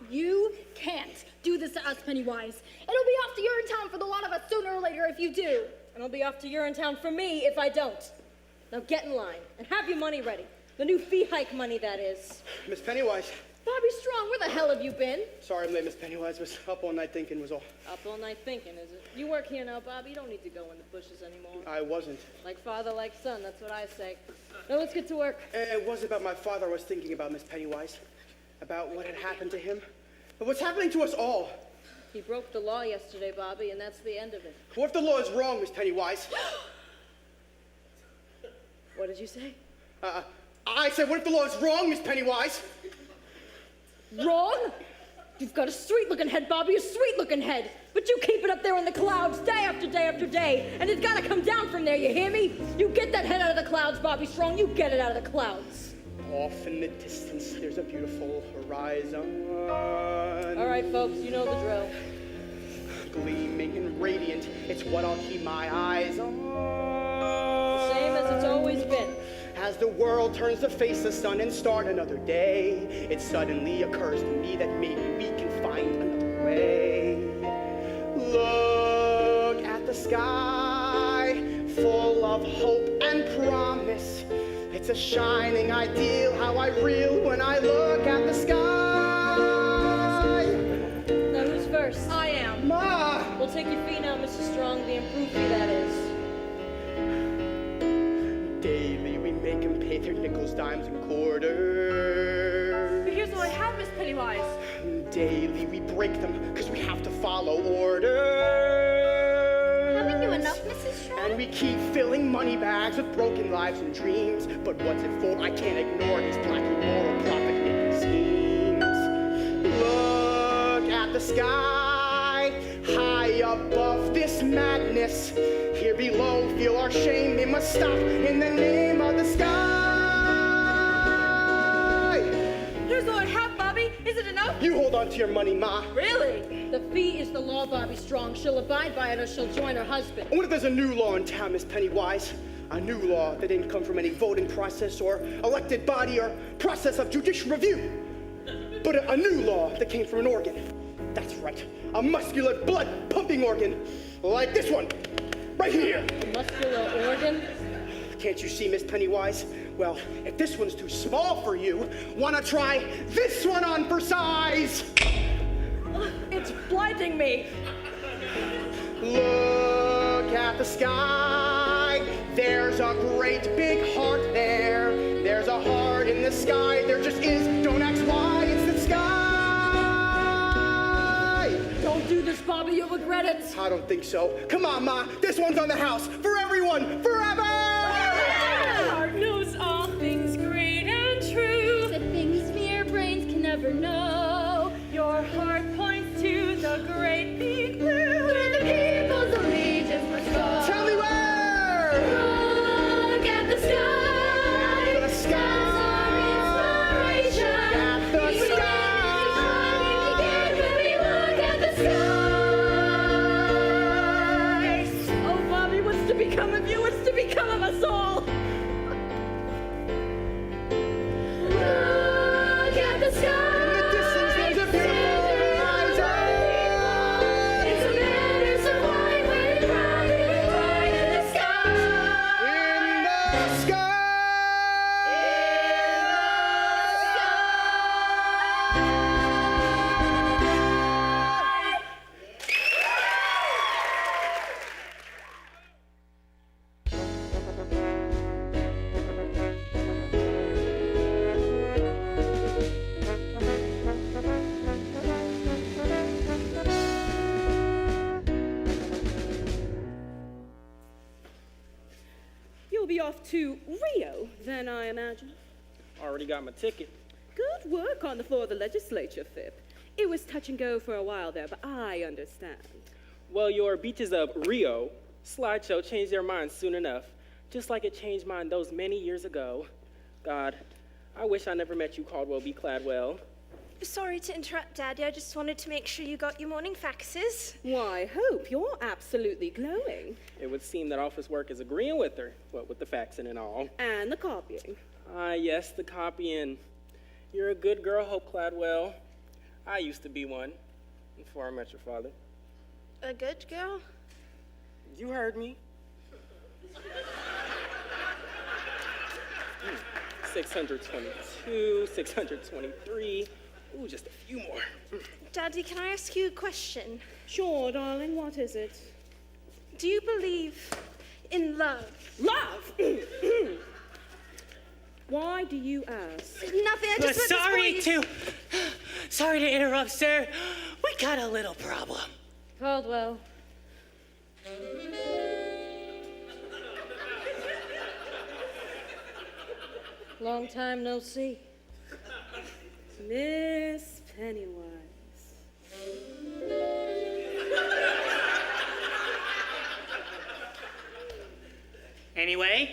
You can't do this to us, Pennywise. It'll be off to Urinetown for the lot of us sooner or later if you do.
And it'll be off to Urinetown for me if I don't. Now get in line and have your money ready. The new fee hike money, that is.
Miss Pennywise.
Bobby Strong, where the hell have you been?
Sorry I'm late, Miss Pennywise. Was up all night thinking was all.
Up all night thinking, is it? You work here now, Bobby. You don't need to go in the bushes anymore.
I wasn't.
Like father, like son, that's what I say. Now let's get to work.
It wasn't about my father I was thinking about, Miss Pennywise. About what had happened to him. But what's happening to us all.
He broke the law yesterday, Bobby, and that's the end of it.
What if the law is wrong, Miss Pennywise?
What did you say?
I said, what if the law is wrong, Miss Pennywise?
Wrong? You've got a sweet-looking head, Bobby, a sweet-looking head. But you keep it up there in the clouds day after day after day, and it's gotta come down from there, you hear me? You get that head out of the clouds, Bobby Strong. You get it out of the clouds.
Off in the distance, there's a beautiful horizon.
All right, folks, you know the drill.
Gleaming and radiant, it's what I'll keep my eyes on.
The same as it's always been.
As the world turns to face the sun and start another day, it suddenly occurs to me that maybe we can find another way. Look at the sky, full of hope and promise. It's a shining ideal, how I reel when I look at the sky.
Now who's first?
I am.
Ma!
We'll take your fee now, Mr. Strong, the improved fee, that is.
Daily we make them pay their nickels, dimes, and quarters.
But here's what I have, Miss Pennywise.
Daily we break them, because we have to follow orders.
Haven't you enough, Mrs. Strong?
And we keep filling money bags with broken lives and dreams. But what's it for? I can't ignore these black immoral profit-making schemes. Look at the sky, high above this madness. Here below, feel our shame. It must stop in the name of the sky.
Here's what I have, Bobby. Is it enough?
You hold on to your money, Ma.
Really? The fee is the law, Bobby Strong. She'll abide by it or she'll join her husband.
What if there's a new law in town, Miss Pennywise? A new law that didn't come from any voting process or elected body or process of judicial review. But a new law that came from an organ. That's right, a muscular blood-pumping organ. Like this one, right here.
A muscular organ?
Can't you see, Miss Pennywise? Well, if this one's too small for you, wanna try this one on for size?
It's blinding me.
Look at the sky. There's a great big heart there. There's a heart in the sky. There just is. Don't ask why. It's the sky.
Don't do this, Bobby. You'll regret it.
I don't think so. Come on, Ma. This one's on the house. For everyone. Forever.
Heart knows all things great and true.
The things mere brains can never know.
Your heart points to the great big blue.
Where the people's allegiance must go.
Tell me where.
Look at the sky.
The sky.
That's our inspiration.
At the sky.
When we look at the sky.
Oh, Bobby, what's to become of you? What's to become of us
be off to Rio, then, I imagine.
Already got my ticket.
Good work on the floor of the legislature, Phip. It was touch and go for a while there, but I understand.
Well, your beaches of Rio slideshow changed their minds soon enough, just like it changed mine those many years ago. God, I wish I never met you, Caldwell B. Cladwell.
Sorry to interrupt, Daddy. I just wanted to make sure you got your morning faxes.
Why, Hope, you're absolutely glowing.
It would seem that office work is agreeing with her, what with the faxing and all.
And the copying.
Ah, yes, the copying. You're a good girl, Hope Cladwell. I used to be one, before I met your father.
A good girl?
You heard me. 622, 623. Ooh, just a few more.
Daddy, can I ask you a question?
Sure, darling, what is it?
Do you believe in love?
Love? Why do you ask?
Nothing, I just
Sorry to interrupt, sir. We got a little problem.
Caldwell. Long time no see.
Miss Pennywise.
Anyway,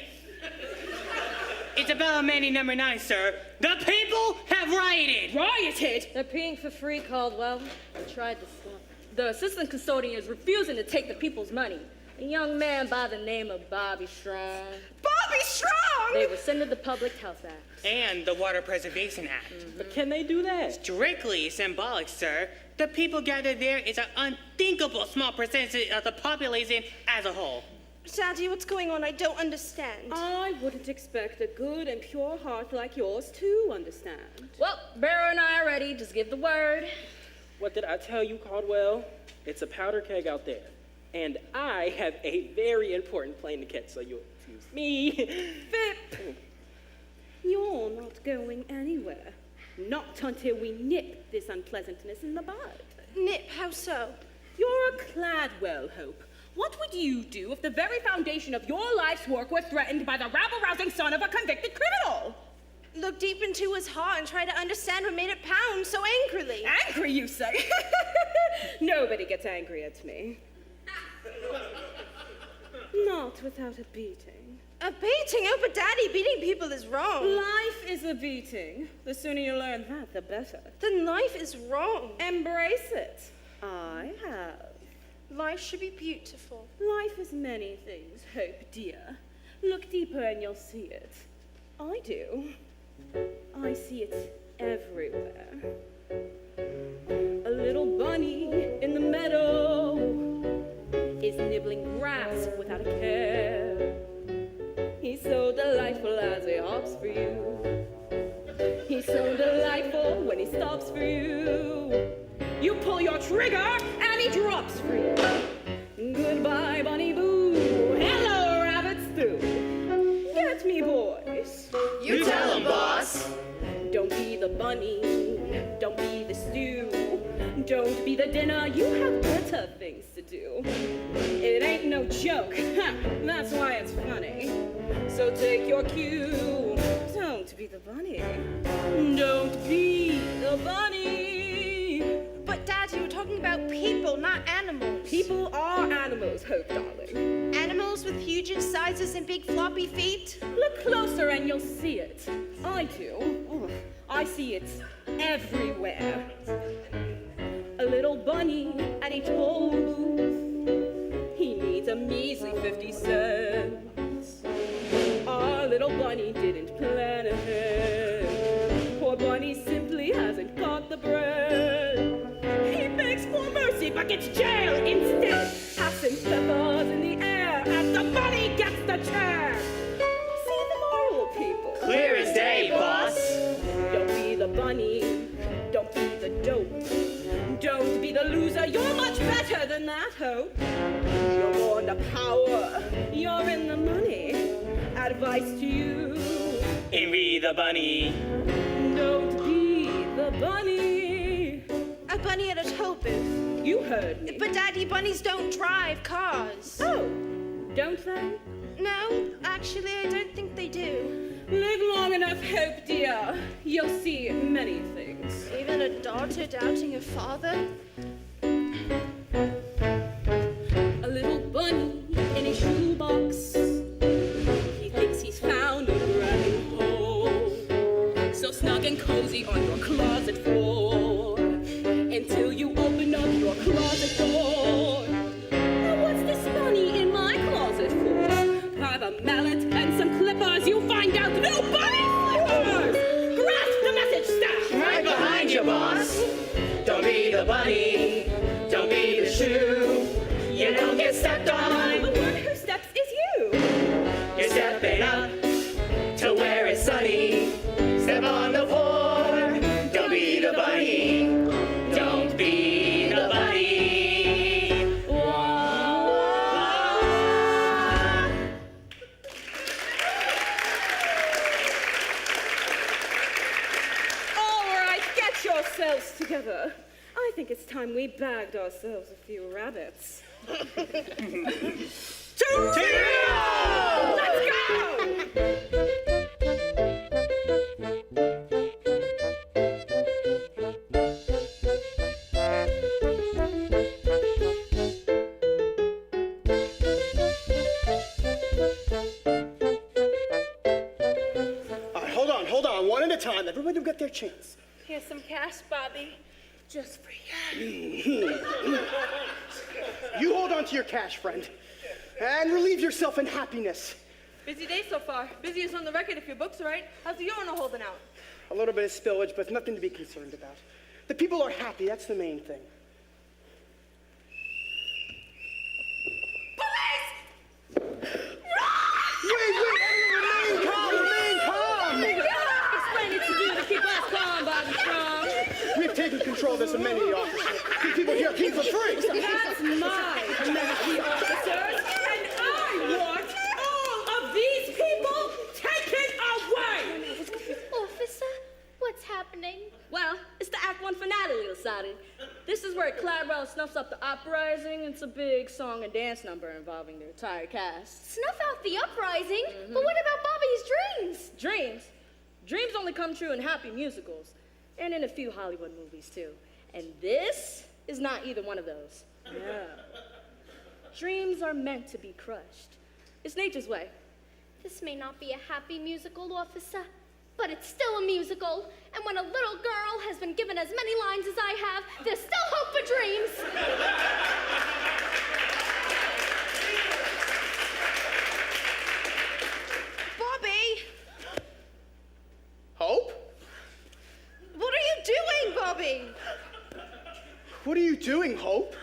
it's about Manny number 9, sir. The people have rioted.
Rioted?
They're peeing for free, Caldwell. I tried to stop. The assistant custodian is refusing to take the people's money. A young man by the name of Bobby Strong.
Bobby Strong?
They rescinded the Public Health Act.
And the Water Preservation Act.
Mm-hmm. But can they do that?
Strictly symbolic, sir. The people gathered there is an unthinkable small percentage of the population as a whole.
Daddy, what's going on? I don't understand.
I wouldn't expect a good and pure heart like yours to understand.
Well, Barrow and I are ready. Just give the word.
What did I tell you, Caldwell? It's a powder keg out there. And I have a very important plane to catch, so you'll excuse me.
Phip! You're not going anywhere. Not until we nip this unpleasantness in the bud.
Nip, how so?
You're a Cladwell, Hope. What would you do if the very foundation of your life's work were threatened by the rabble-rousing son of a convicted criminal?
Look deep into his heart and try to understand what made it pound so angrily.
Angry, you say? Nobody gets angry at me. Not without a beating.
A beating? Oh, but Daddy, beating people is wrong.
Life is a beating. The sooner you learn that, the better.
Then life is wrong.
Embrace it. I have.
Life should be beautiful.
Life is many things, Hope, dear. Look deeper and you'll see it. I do. I see it everywhere. A little bunny in the meadow is nibbling grass without a care. He's so delightful as he hops for you. He's so delightful when he stops for you. You pull your trigger and he drops for you. Goodbye, Bunny Boo. Hello, Rabbit Stew. Get me, boys.
You tell him, boss.
Don't be the bunny. Don't be the stew. Don't be the dinner. You have better things to do. It ain't no joke. That's why it's funny. So take your cue. Don't be the bunny. Don't be the bunny.
But Dad, you were talking about people, not animals.
People are animals, Hope, darling.
Animals with huge incisors and big floppy feet?
Look closer and you'll see it. I do. I see it everywhere. A little bunny at each hole booth. He needs a measly 50 cents. Our little bunny didn't plan ahead. Poor bunny simply hasn't got the bread. He begs for mercy but gets jailed instead. Passing feathers in the air as the bunny gets the chair. See the moral, people.
Clear as day, boss.
Don't be the bunny. Don't be the dope. Don't be the loser. You're much better than that, Hope. You're born to power. You're in the money. Advice to you.
Envy the bunny.
Don't be the bunny.
A bunny at a tow booth.
You heard me.
But Daddy, bunnies don't drive cars.
Oh, don't they?
No, actually, I don't think they do.
Live long enough, Hope, dear. You'll see many things.
Even a daughter doubting her father?
A little bunny in a shoebox. He thinks he's found a brand new home. So snug and cozy on your closet floor. Until you open up your closet door. Now what's this bunny in my closet for? Have a mallet and some clippers. You find out no bunny slippers. Grasp the message, stash.
Right behind you, boss. Don't be the bunny. Don't be the shoe. You don't get stepped on.
The one who steps is you.
You're stepping up to where it's sunny. Step on the floor. Don't be the bunny. Don't be the bunny. Wah, wah.
All right, get yourselves together. I think it's time we bagged ourselves a few rabbits. Cheerio! Let's go!
All right, hold on, one at a time. Everybody will get their chance.
Here's some cash, Bobby. Just for you.
You hold on to your cash, friend, and relieve yourself in happiness.
Busy day so far. Busiest on the record if your book's right. How's the urinal holding out?
A little bit of spillage, but nothing to be concerned about. The people are happy, that's the main thing. Wait, remain calm, remain calm!
Explain it to do to keep us calm, Bobby Strong.
We've taken control of this amenity officer. These people here came for free.
That's my amenity officers, and I want all of these people taken away!
Officer, what's happening?
Well, it's the Act 1 finale, little Sadi. This is where Cladwell snuffs up the uprising. It's a big song and dance number involving the entire cast.
Snuff out the uprising? But what about Bobby's dreams?
Dreams? Dreams only come true in happy musicals, and in a few Hollywood movies, too. And this is not either one of those. No. Dreams are meant to be crushed. It's nature's way.
This may not be a happy musical, officer, but it's still a musical. And when a little girl has been given as many lines as I have, there's still hope for dreams.
Bobby!
Hope?
What are you doing, Bobby?
What are you doing, Hope?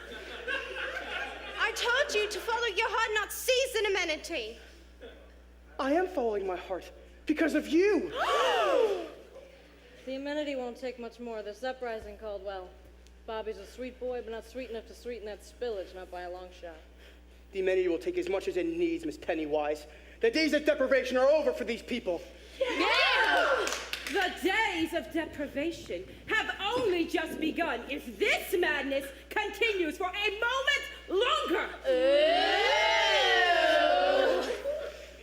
I told you to follow your heart, not seize an amenity.
I am following my heart because of you.
The amenity won't take much more. This uprising, Caldwell. Bobby's a sweet boy, but not sweet enough to sweeten that spillage, not by a long shot.
The amenity will take as much as it needs, Miss Pennywise. The days of deprivation are over for these people.
Yeah! The days of deprivation have only just begun if this madness continues for a moment longer.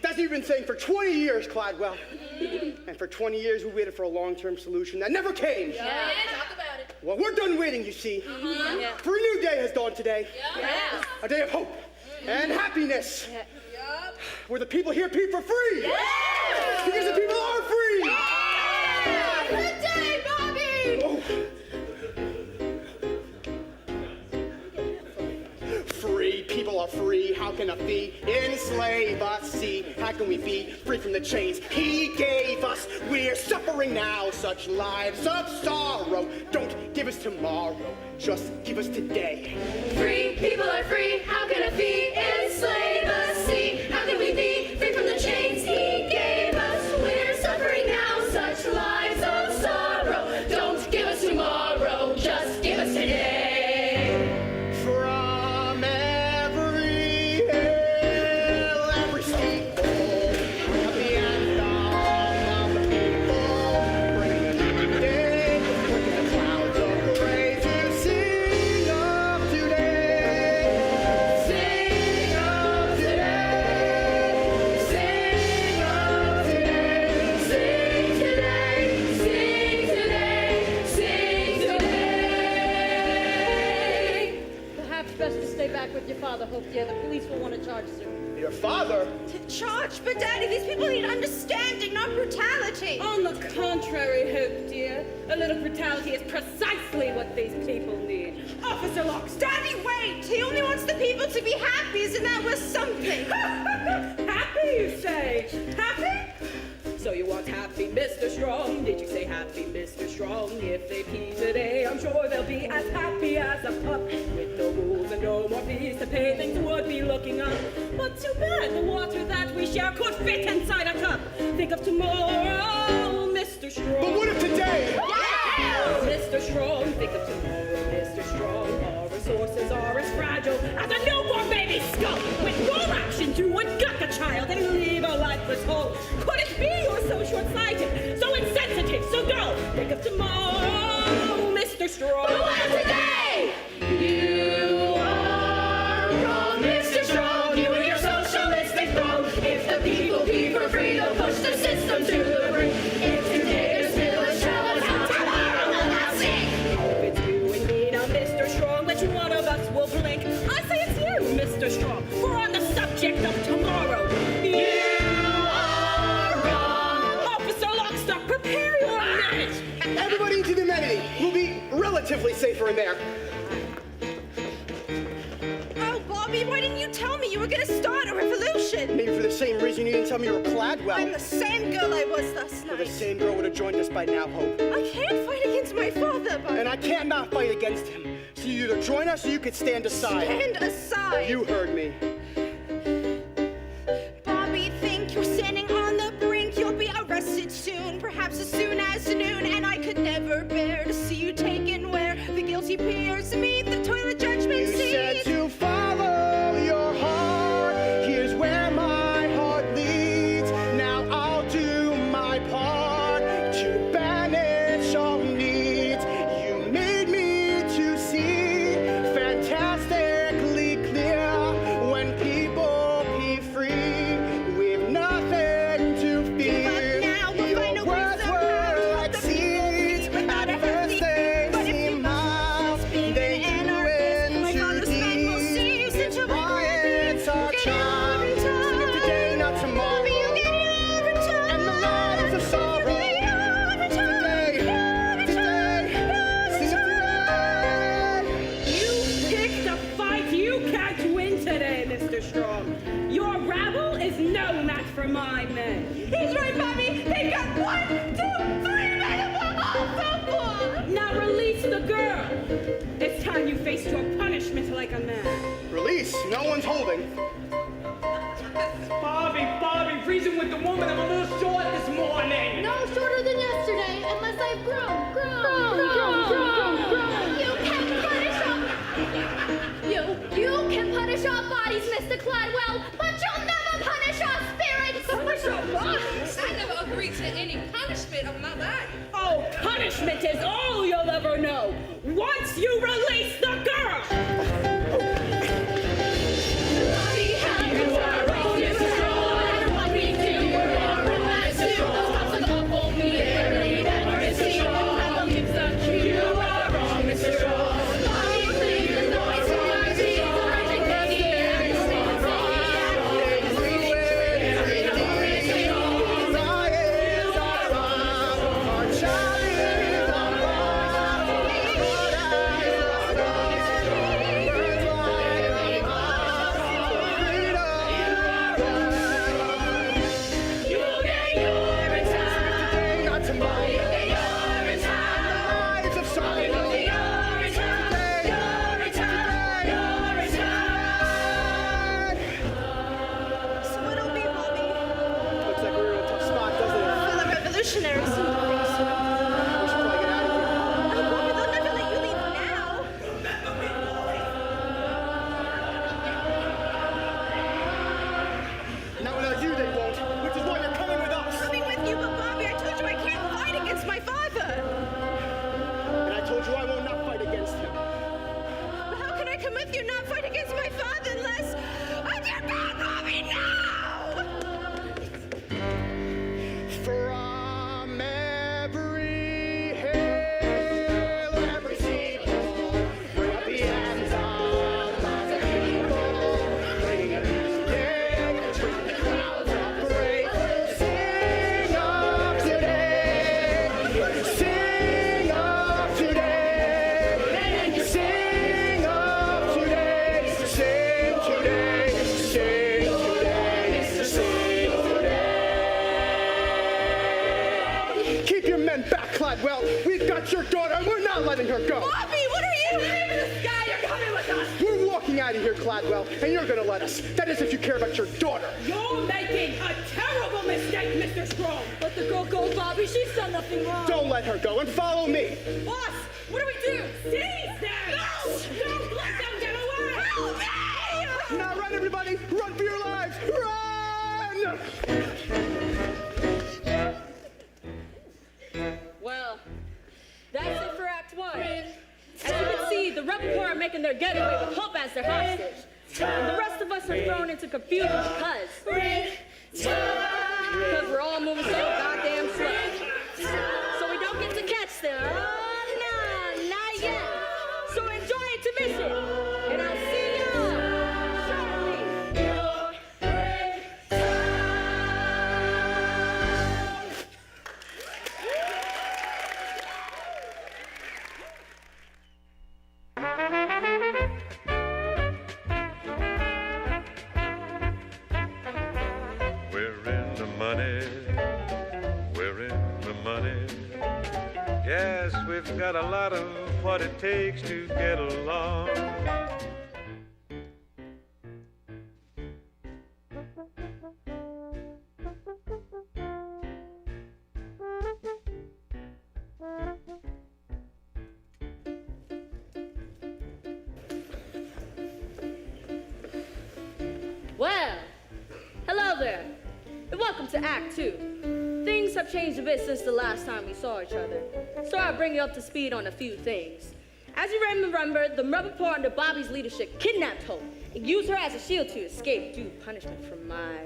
That's what you've been saying for 20 years, Cladwell. And for 20 years, we waited for a long-term solution that never came.
Yeah, talk about it.
Well, we're done waiting, you see.
Yeah.
For a new day has dawned today.
Yeah.
A day of hope and happiness.
Yup.
Where the people here pee for free.
Yeah.
Because the people are free.
Yeah. Good day, Bobby.
Oh. Free, people are free. How can a fee enslave us? See, how can we be free from the chains he gave us? We're suffering now, such lives of sorrow. Don't give us tomorrow, just give us today.
Free people are free. How can a fee enslave us? See, how can we be free from the chains he gave us? We're suffering now, such lives of sorrow. Don't give us tomorrow, just give us today.
From every hill, every steeple, bring up the anthem of the people. Bring a new day, bring the clouds of gray to sing of today.
Sing
Yeah, the police will want to charge us.
Your father?
To charge? But Daddy, these people need understanding, not brutality.
On the contrary, Hope, dear. A little brutality is precisely what these people need. Officer Locks!
Daddy, wait! He only wants the people to be happy, isn't that worth something?
Happy, you say? Happy? So you want happy Mr. Strong? Did you say happy Mr. Strong? If they pee today, I'm sure they'll be as happy as a pup. With no rules and no more fees to pay, things would be looking up. But too bad the water that we share could fit inside a cup. Think of tomorrow, Mr. Strong.
But what of today?
Yeah! Mr. Strong, think of tomorrow, Mr. Strong. Our resources are as fragile as a newborn baby's skull. With more actions, you would gut the child and leave a lifeless hole. Could it be you're so short-sighted, so insensitive? So go, think of tomorrow, Mr. Strong.
But what of today? You are wrong, Mr. Strong. You and your socialistic throng. If the people pee for free, they'll push the system to the brink. If today is still a challenge, how tomorrow will not sink.
If it's you and me now, Mr. Strong, which one of us will blink? I say it's you, Mr. Strong. We're on the subject of tomorrow.
You are wrong.
Officer Lockstock, prepare your minute.
Everybody into the amenity. We'll be relatively safer in there.
Oh, Bobby, why didn't you tell me you were gonna start a revolution?
Maybe for the same reason you didn't tell me you were Cladwell.
I'm the same girl I was last
Well,
night.
the same girl would have joined us by now, Hope.
I can't fight against my father, Bobby.
And I can't not fight against him. So you either join us or you could stand aside.
Stand aside.
You heard me.
Bobby, think you're standing on the brink. You'll be arrested soon, perhaps as soon as noon. And I could never bear to see you taken where the guilty peers meet the toilet judgment
You
seat.
said to follow your heart. Here's where my heart leads. Now I'll do my part to banish all needs. You made me to see fantastically clear when people pee free. We've nothing to fear.
Now we'll
Your
find a way
words
somehow
were
to
like
help the people
seeds.
be without a
At first
healthy
they
But if you
seem mild.
being
They
an
grew
anarchist, my
into
father's pen will save
deeds.
such a
Riots are charmed. Sing it today, not tomorrow.
Bobby, you get your return.
And the lives of sorrow. Today, sing it today.
You picked a fight you can't win today, Mr. Strong. Your rabble is no match for my men.
He's right, Bobby. They've got 1, 2, 3 men of all
Now release the girl. It's time you faced your punishment like a man.
Release. No one's holding.
Bobby, reason with the woman. I'm a little short this morning.
No shorter than yesterday, unless I've grown. You can punish our bodies, Mr. Cladwell, but you'll never punish our spirits.
Punish our bodies? I never agreed to any punishment of my body.
Oh, punishment is all you'll ever know once you release the girl.
You are wrong, Mr. Strong. What we do, you are wrong, Mr. Strong. The couple we married and Mr. Strong gives the truth. You are wrong, Mr. Strong. Bobby, please, the noise of our teeth. I think that he is wrong.
Riots are wrong. Our child is wrong. But For our men. Cladwell. We've got your daughter, and we're not letting her go.
Bobby, what are you? Name of this guy, you're coming with us.
We're walking out of here, Cladwell, and you're gonna let us. That is if you care about your daughter.
You're making a terrible mistake, Mr. Strong.
Let the girl go, Bobby. She's done nothing wrong.
Don't let her go, and follow me.
Boss, what do we do? Seize them! No! Don't let them get away!
Help me!
Now run, everybody! Run for your lives! Run!
Well, that's it for Act 1. As you can see, the rebel corps are making their getaway with Hope as their hostage. And the rest of us are thrown into confusion because we're all moving so goddamn slow. So we don't get to catch them. Oh, no, not yet. So enjoy intermission. And I'll see y'all shortly.
We're in the money. We're in the money. Yes, we've got a lot of what it takes to get along.
Well, hello there, and welcome to Act 2. Things have changed a bit since the last time we saw each other, so I'll bring you up to speed on a few things. As you remember, the rebel corps under Bobby's leadership kidnapped Hope and used her as a shield to escape due punishment from my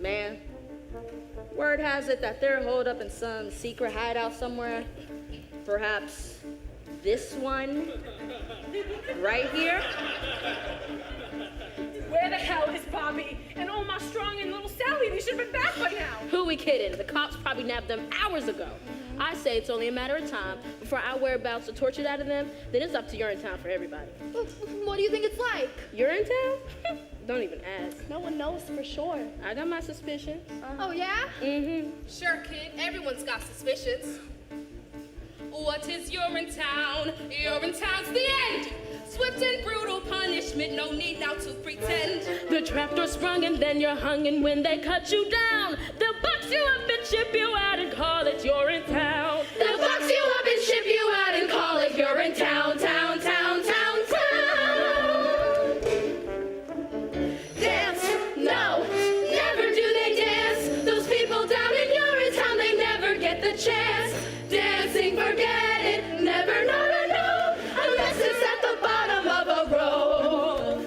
man. Word has it that they're holed up in some secret hideout somewhere. Perhaps this one, right here.
Where the hell is Bobby? And oh, my Strong and little Sally, they should have been back by now.
Who we kidding? The cops probably nabbed them hours ago. I say it's only a matter of time before our whereabouts are tortured out of them. Then it's up to Urinetown for everybody.
What do you think it's like?
Urinetown? Don't even ask.
No one knows for sure.
I got my suspicions.
Oh, yeah?
Mm-hmm.
Sure, kid. Everyone's got suspicions. What is Urinetown? Urinetown's the end. Swift and brutal punishment, no need now to pretend.
The trapdoor sprung and then you're hung, and when they cut you down, they'll box you up and ship you out and call it Urinetown.
They'll box you up and ship you out and call it Urinetown, town, town, town, town. Dance? No, never do they dance. Those people down in Urinetown, they never get the chance. Dancing, forget it, never, no, no, no, unless it's at the bottom of a road.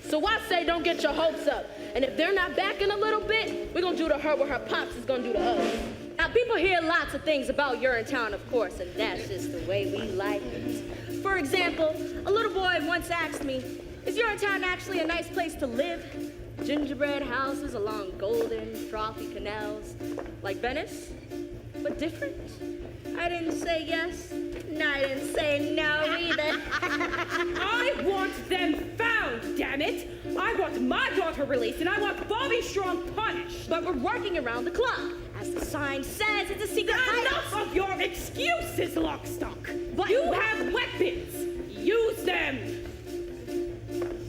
So I say don't get your hopes up. And if they're not back in a little bit, we're gonna do to her what her pops is gonna do to us. Now, people hear lots of things about Urinetown, of course, and that's just the way we like it. For example, a little boy once asked me, is Urinetown actually a nice place to live? Gingerbread houses along golden, frothy canals, like Venice, but different? I didn't say yes, and I didn't say no either.
I want them found, damn it! I want my daughter released, and I want Bobby Strong punished.
But we're working around the clock. As the sign says, it's a secret hideout.
Enough of your excuses, Lockstock.
But
you have weapons. Use them.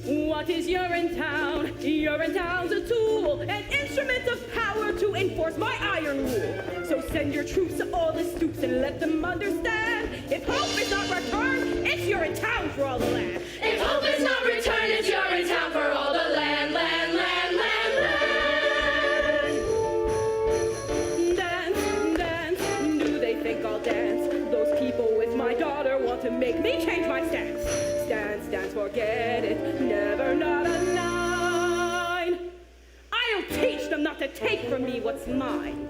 What is Urinetown? Urinetown's a tool, an instrument of power to enforce my iron rule. So send your troops to all the stoops and let them understand. If hope is not returned, it's Urinetown for all the land.
If hope is not returned, it's Urinetown for all the land, land, land, land, land.
Dance, dance, do they think I'll dance? Those people with my daughter want to make me change my stance. Stance, dance, forget it, never, not a nine. I'll teach them not to take from me what's mine.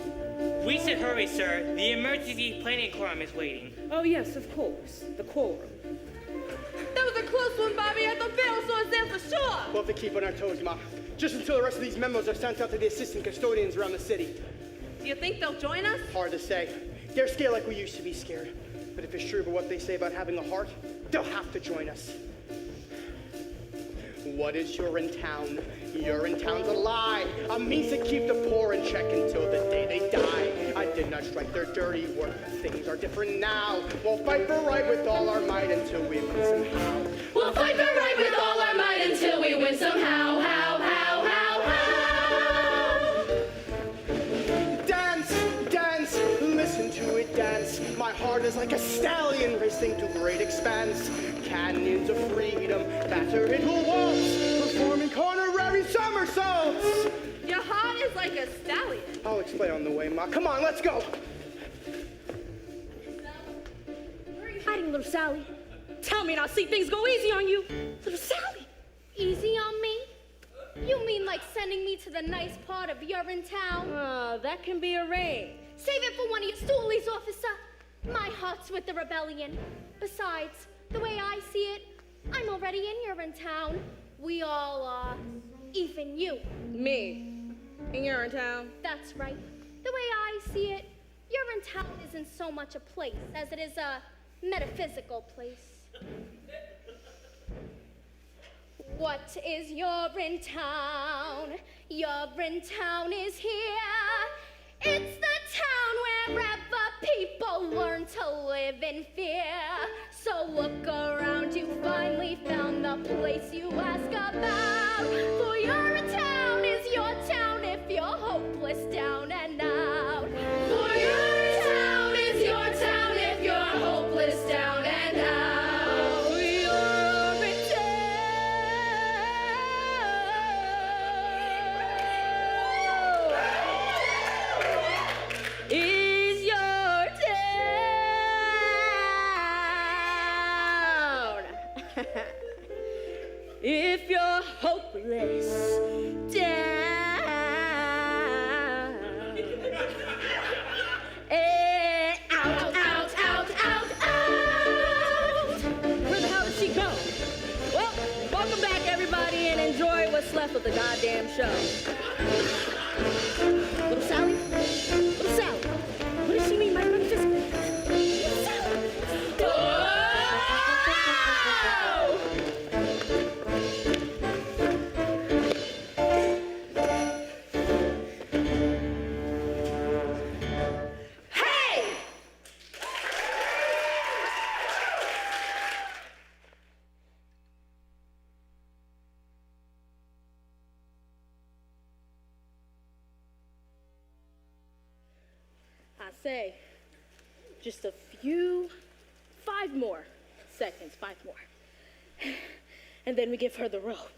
We should hurry, sir. The emergency planning quorum is waiting.
Oh, yes, of course. The quorum.
That was a close one, Bobby. I thought Bill saw us there for sure.
We'll have to keep on our toes, Ma. Just until the rest of these memos are sent out to the assistant custodians around the city.
Do you think they'll join us?
Hard to say. They're scared like we used to be scared. But if it's true about what they say about having a heart, they'll have to join us. What is Urinetown? Urinetown's a lie, a means to keep the poor in check until the day they die. I did not strike their dirty work, things are different now. We'll fight for right with all our might until we win somehow.
We'll fight for right with all our might until we win somehow. How.
Dance, dance, listen to it dance. My heart is like a stallion racing to great expanse. Canyons of freedom, batter into waltz, performing coronary somersaults.
Your heart is like a stallion.
I'll explain on the way, Ma. Come on, let's go.
Where are you hiding, little Sally? Tell me and I'll see things go easy on you. Little Sally.
Easy on me? You mean like sending me to the nice part of Urinetown?
That can be arranged.
Save it for one of your stoolies, officer. My heart's with the rebellion. Besides, the way I see it, I'm already in Urinetown. We all are. Even you.
Me? In Urinetown?
That's right. The way I see it, Urinetown isn't so much a place as it is a metaphysical place. What is Urinetown? Urinetown is here. It's the town wherever people learn to live in fear. So look around, you finally found the place you ask about. For Urinetown is your town if you're hopeless down and out.
For Urinetown is your town if you're hopeless down and out.
For Urinetown
is your town. If you're hopeless down and out. Where the hell did she go? Well, welcome back, everybody, and enjoy what's left of the goddamn show. Little Sally? Little Sally? What does she mean by metaphysical? Little Sally? I say, just a few, 5 more seconds, 5 more. And then we give her the rope.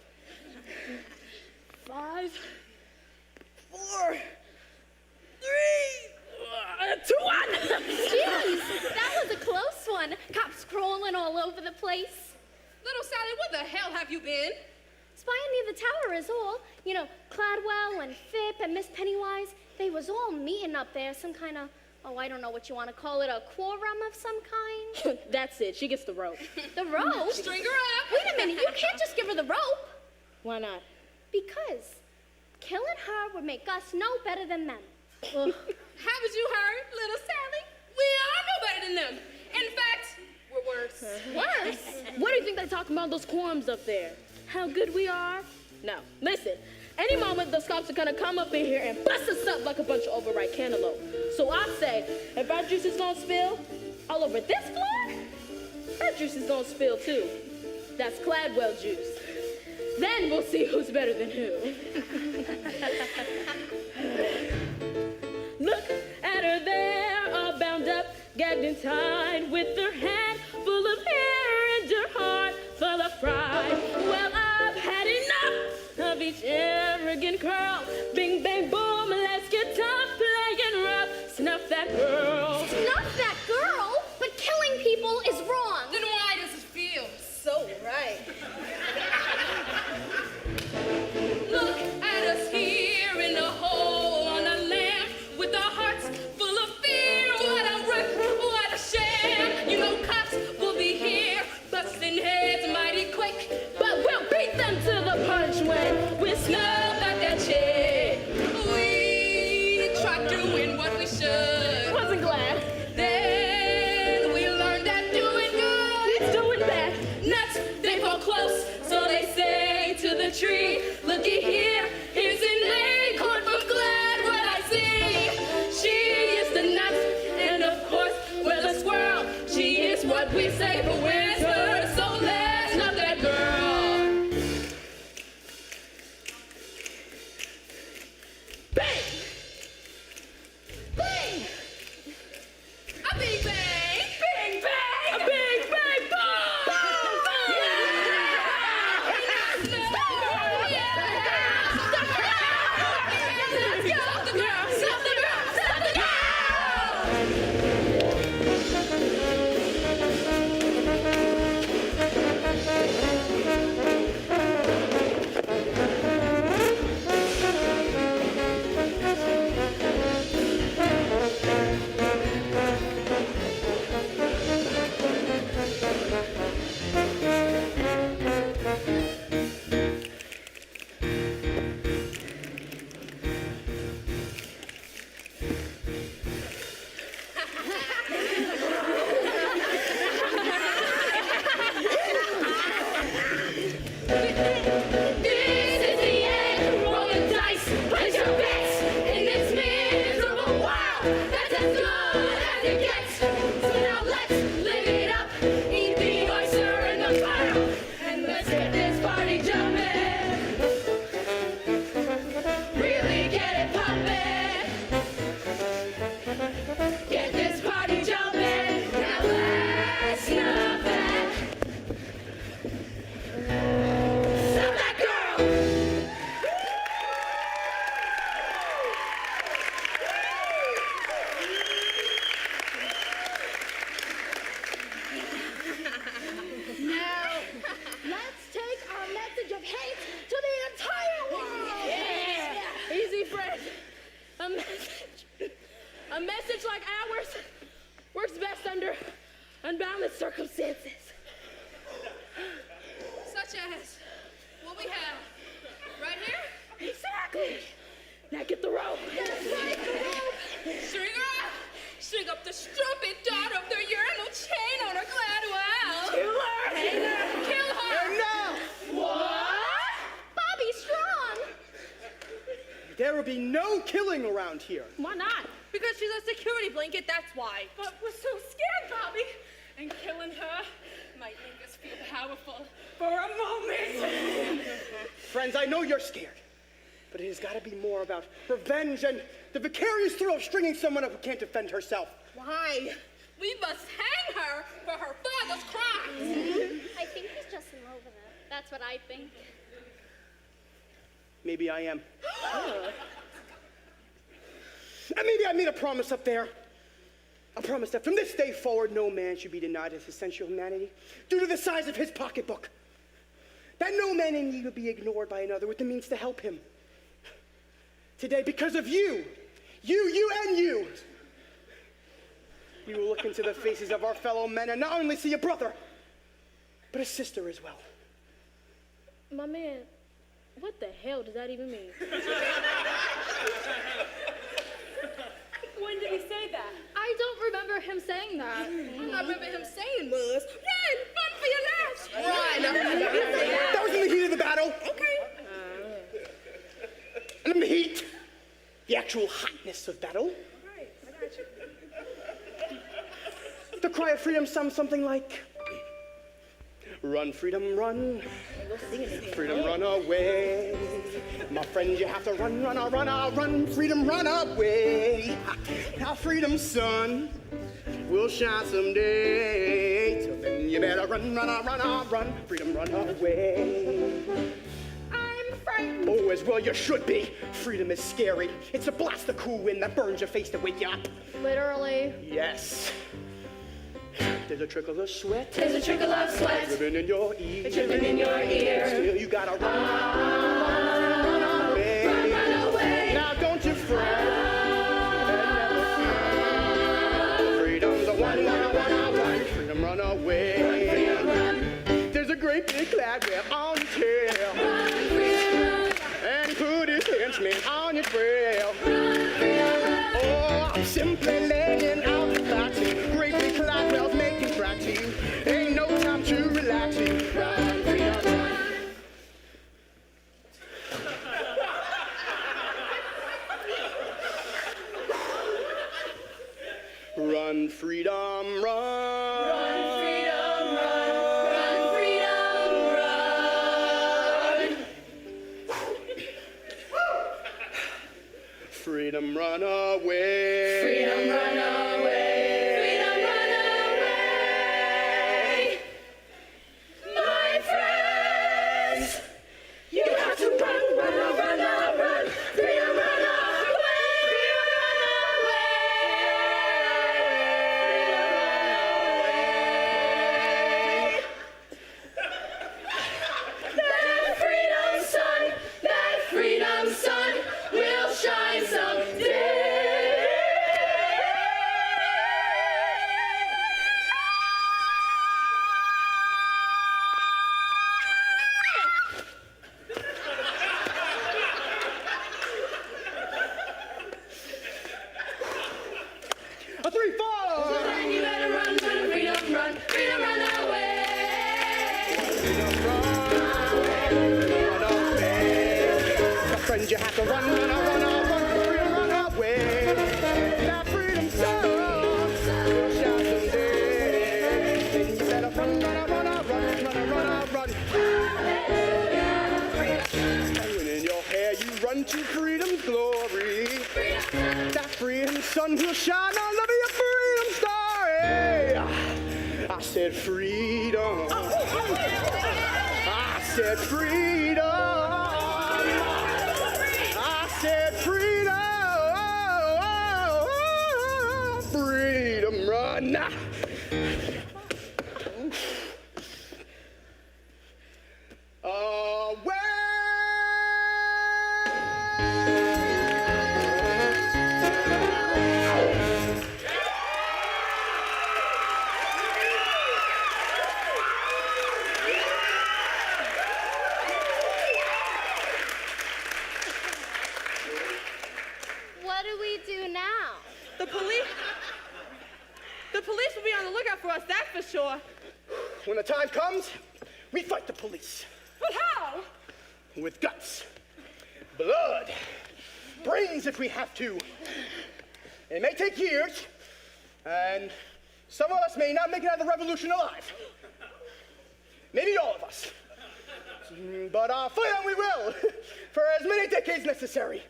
5, 4, 3, 2, 1.
Jeez, that was a close one. Cops crawling all over the place.
Little Sally, where the hell have you been?
Spying near the tower is all. You know, Cladwell and Phipp and Miss Pennywise, they was all meeting up there, some kind of, I don't know what you want to call it, a quorum of some kind?
That's it, she gets the rope.
The rope?
String her up.
Wait a minute, you can't just give her the rope.
Why not?
Because killing her would make us no better than them.
Haven't you heard, little Sally? We are no better than them. In fact, we're worse.
Worse? What do you think they're talking about those quorums up there? How good we are? No. Listen, any moment those cops are gonna come up in here and bust us up like a bunch of overripe cantaloupe. So I say, if our juice is gonna spill all over this floor, her juice is gonna spill too. That's Cladwell juice. Then we'll see who's better than who. Look at her there, all bound up, gagged and tied, with her hand full of hair and her heart full of pride. Well, I've had enough of each arrogant curl. Bing, bang, boom, let's get tough, playing rough. Snuff that girl.
Snuff that girl? But killing people is wrong.
Then why does it feel
so right?
Look at us here in a hole on a lamp with our hearts full of fear. What a wreck, what a shame. You know cops will be here, busting heads mighty quick.
But we'll beat them to the punch when we snuff at that shit.
We tried doing what we should.
Wasn't glad.
There
unbalanced circumstances.
Such as what we have right here?
Exactly. Now get the rope.
That's right, the rope. String her up. String up the strumpet dart of the urinal chain on her glad well.
Kill her.
Kill her.
Enough!
What? Bobby Strong.
There will be no killing around here.
Why not?
Because she's a security blanket, that's why. But we're so scared, Bobby. And killing her might make us feel powerful for a moment.
Friends, I know you're scared, but it has got to be more about revenge and the vicarious thrill of stringing someone up who can't defend herself.
Why? We must hang her for her father's crimes.
I think he's just in love with her. That's what I think.
Maybe I am. And maybe I made a promise up there. A promise that from this day forward, no man should be denied his essential humanity due to the size of his pocketbook. That no man in need would be ignored by another with the means to help him. Today, because of you, we will look into the faces of our fellow men and not only see a brother, but a sister as well.
My man, what the hell does that even mean?
When did he say that?
I don't remember him saying that.
All I remember him saying was, run for your lives. Run.
That was in the heat of the battle.
Okay.
And in the heat, the actual hotness of battle.
Right, I got you.
The cry of freedom sounds something like, run, freedom, run. Freedom, run away. My friends, you have to run, freedom, run away. Now freedom's sun will shine someday. So then you better run, freedom, run away.
I'm frightened.
Oh, as well you should be. Freedom is scary. It's a blast of cool wind that burns your face to wake you up.
Literally.
Yes. There's a trickle of sweat.
There's a trickle of sweat.
Dripping in your ear.
Dripping in your ear.
Still you gotta run away.
Run away.
Now don't you fret. Freedom's a run. Freedom, run away.
Freedom, run.
There's a great big Gladwell on your tail.
Run, freedom,
And he put his henchmen on your trail.
run, freedom, run.
Oh, I'm simply laying out the facts. Great big Gladwell's making tracks to you. Ain't no time to relax.
Run, freedom, run.
Run, freedom, run.
Run, freedom, run. Run, freedom, run.
Freedom, run away.
Freedom, run away. Freedom, run away. My friends, you
you have to run, run, freedom, run away. That freedom song will shout someday. Then you better run, run. And when in your hair you run to freedom's glory. That freedom sun will shine on the your freedom star. Hey, I said freedom. I said freedom. I said freedom. Freedom run. Away.
What do we do now?
The police will be on the lookout for us, that's for sure.
When the time comes, we fight the police.
But how?
With guts, blood, brains if we have to. It may take years, and some of us may not make it out of the revolution alive. Maybe all of us. But fight on we will, for as many decades necessary,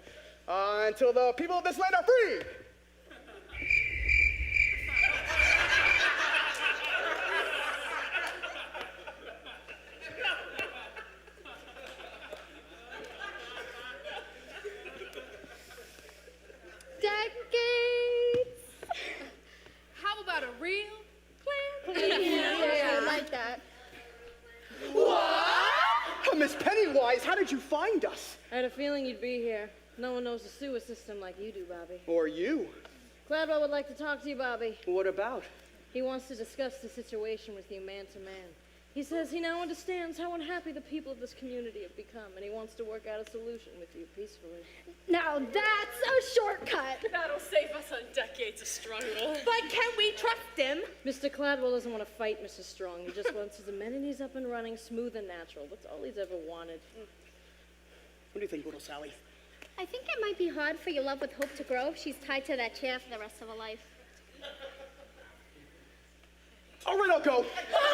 until the people of this land are free.
Decades.
How about a real plan?
Yeah, I like that.
What? Miss Pennywise, how did you find us?
I had a feeling you'd be here. No one knows the sewer system like you do, Bobby.
Or you.
Gladwell would like to talk to you, Bobby.
What about?
He wants to discuss the situation with you man to man. He says he now understands how unhappy the people of this community have become, and he wants to work out a solution with you peacefully.
Now that's a shortcut.
That'll save us on decades of struggle.
But can we trust him?
Mr. Gladwell doesn't want to fight Mrs. Strong. He just wants his amenities up and running, smooth and natural. That's all he's ever wanted.
What do you think, little Sally?
I think it might be hard for your love with Hope to grow if she's tied to that chair for the rest of her life.
All right, I'll go.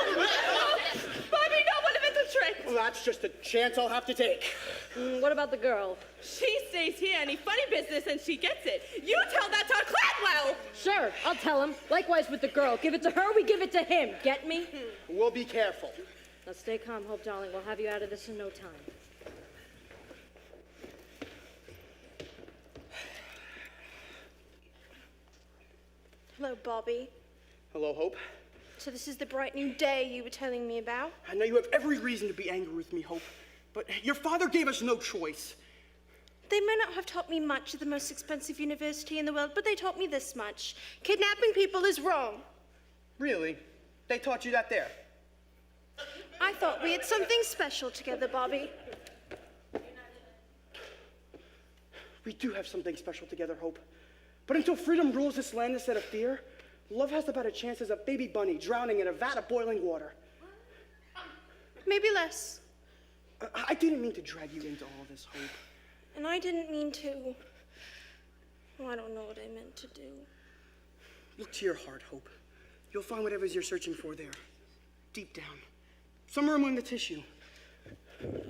Bobby, no, what if it's a trick?
Well, that's just a chance I'll have to take.
What about the girl?
She stays here, any funny business, and she gets it. You tell that to Gladwell.
Sure, I'll tell him. Likewise with the girl. Give it to her, we give it to him. Get me?
We'll be careful.
Now stay calm, Hope, darling. We'll have you out of this in no time.
Hello, Bobby.
Hello, Hope.
So this is the bright new day you were telling me about?
I know you have every reason to be angry with me, Hope, but your father gave us no choice.
They may not have taught me much at the most expensive university in the world, but they taught me this much. Kidnapping people is wrong.
Really? They taught you that there?
I thought we had something special together, Bobby.
We do have something special together, Hope. But until freedom rules this land instead of fear, love has about a chance as a baby bunny drowning in a vat of boiling water.
Maybe less.
I didn't mean to drag you into all this, Hope.
And I didn't mean to. Well, I don't know what I meant to do.
Look to your heart, Hope. You'll find whatever you're searching for there. Deep down. Somewhere among the tissue.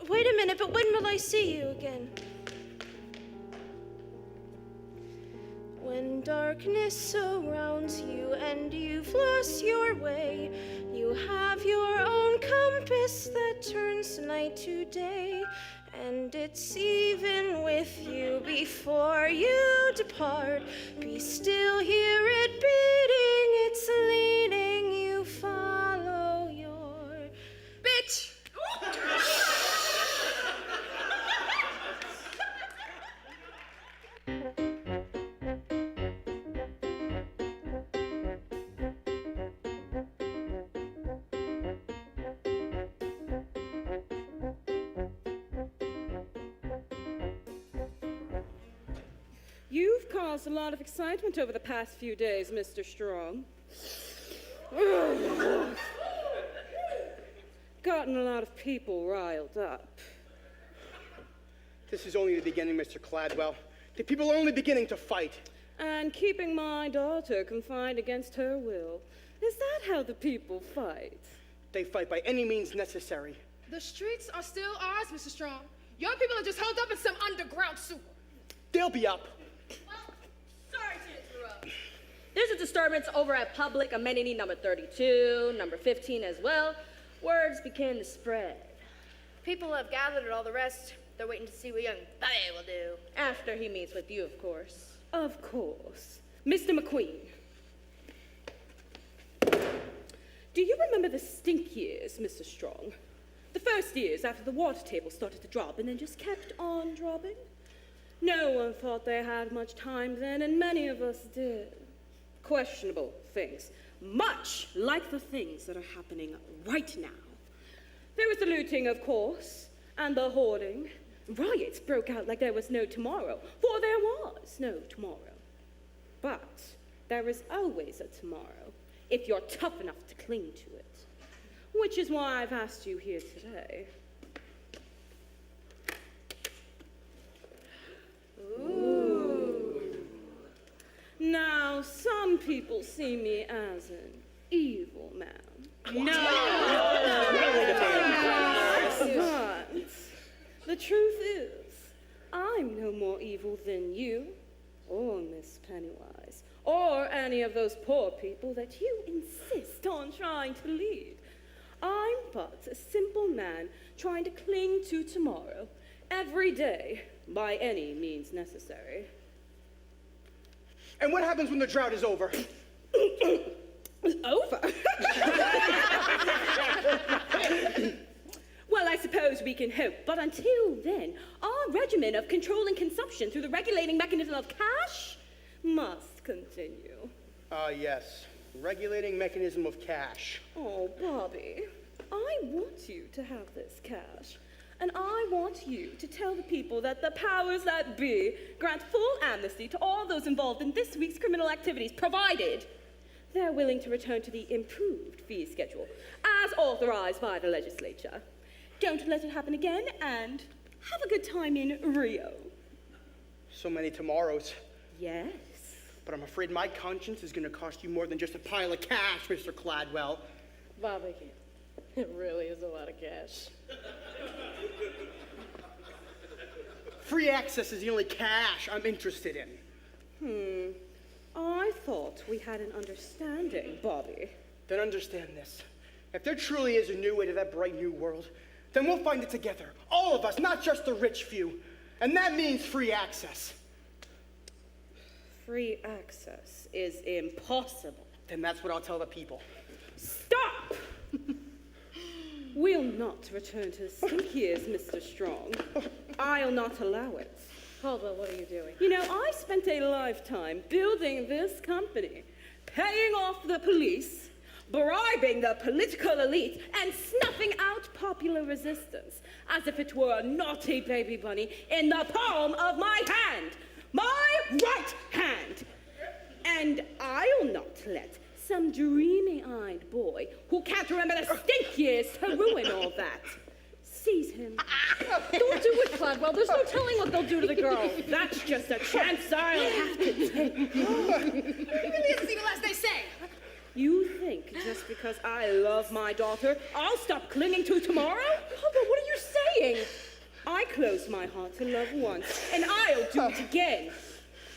Wait a minute, but when will I see you again? When darkness surrounds you and you've lost your way, you have your own compass that turns night to day, and it's even with you before you depart. Be still, hear it beating, it's leading you, follow your...
Bitch!
You've caused a lot of excitement over the past few days, Mr. Strong. Gotten a lot of people riled up.
This is only the beginning, Mr. Cladwell. The people are only beginning to fight.
And keeping my daughter confined against her will. Is that how the people fight?
They fight by any means necessary.
The streets are still ours, Mr. Strong. Your people are just held up in some underground sewer.
They'll be up.
Sorry to interrupt. There's a disturbance over at public amenity number 32, number 15 as well. Words begin to spread.
People have gathered and all the rest. They're waiting to see what young Bobby will do.
After he meets with you, of course.
Of course. Mr. McQueen. Do you remember the stink years, Mr. Strong? The first years after the water table started to drop and then just kept on dropping? No one thought they had much time then, and many of us did. Questionable things, much like the things that are happening right now. There was the looting, of course, and the hoarding. Riots broke out like there was no tomorrow, for there was no tomorrow. But there is always a tomorrow, if you're tough enough to cling to it. Which is why I've asked you here today. Ooh. Now, some people see me as an evil man. But the truth is, I'm no more evil than you, or Miss Pennywise, or any of those poor people that you insist on trying to lead. I'm but a simple man trying to cling to tomorrow, every day, by any means necessary.
And what happens when the drought is over?
Over? Well, I suppose we can hope, but until then, our regimen of controlling consumption through the regulating mechanism of cash must continue.
Yes. Regulating mechanism of cash.
Oh, Bobby, I want you to have this cash. And I want you to tell the people that the powers that be grant full amnesty to all those involved in this week's criminal activities, provided they're willing to return to the improved fee schedule, as authorized by the legislature. Don't let it happen again, and have a good time in Rio.
So many tomorrows.
Yes.
But I'm afraid my conscience is going to cost you more than just a pile of cash, Mr. Cladwell.
Bobby, it really is a lot of cash.
Free access is the only cash I'm interested in.
I thought we had an understanding, Bobby.
Then understand this. If there truly is a new way to that bright new world, then we'll find it together. All of us, not just the rich few. And that means free access.
Free access is impossible.
Then that's what I'll tell the people.
Stop! We'll not return to the stink years, Mr. Strong. I'll not allow it.
Caldwell, what are you doing?
You know, I spent a lifetime building this company, paying off the police, bribing the political elite, and snuffing out popular resistance, as if it were a naughty baby bunny in the palm of my hand. My right hand! And I'll not let some dreamy-eyed boy who can't remember the stink years to ruin all that. Seize him.
Don't do it, Cladwell. There's no telling what they'll do to the girl.
That's just a chance I'll have to take.
He really isn't evil as they say.
You think just because I love my daughter, I'll stop clinging to tomorrow?
Papa, what are you saying?
I closed my heart to love once, and I'll do it again.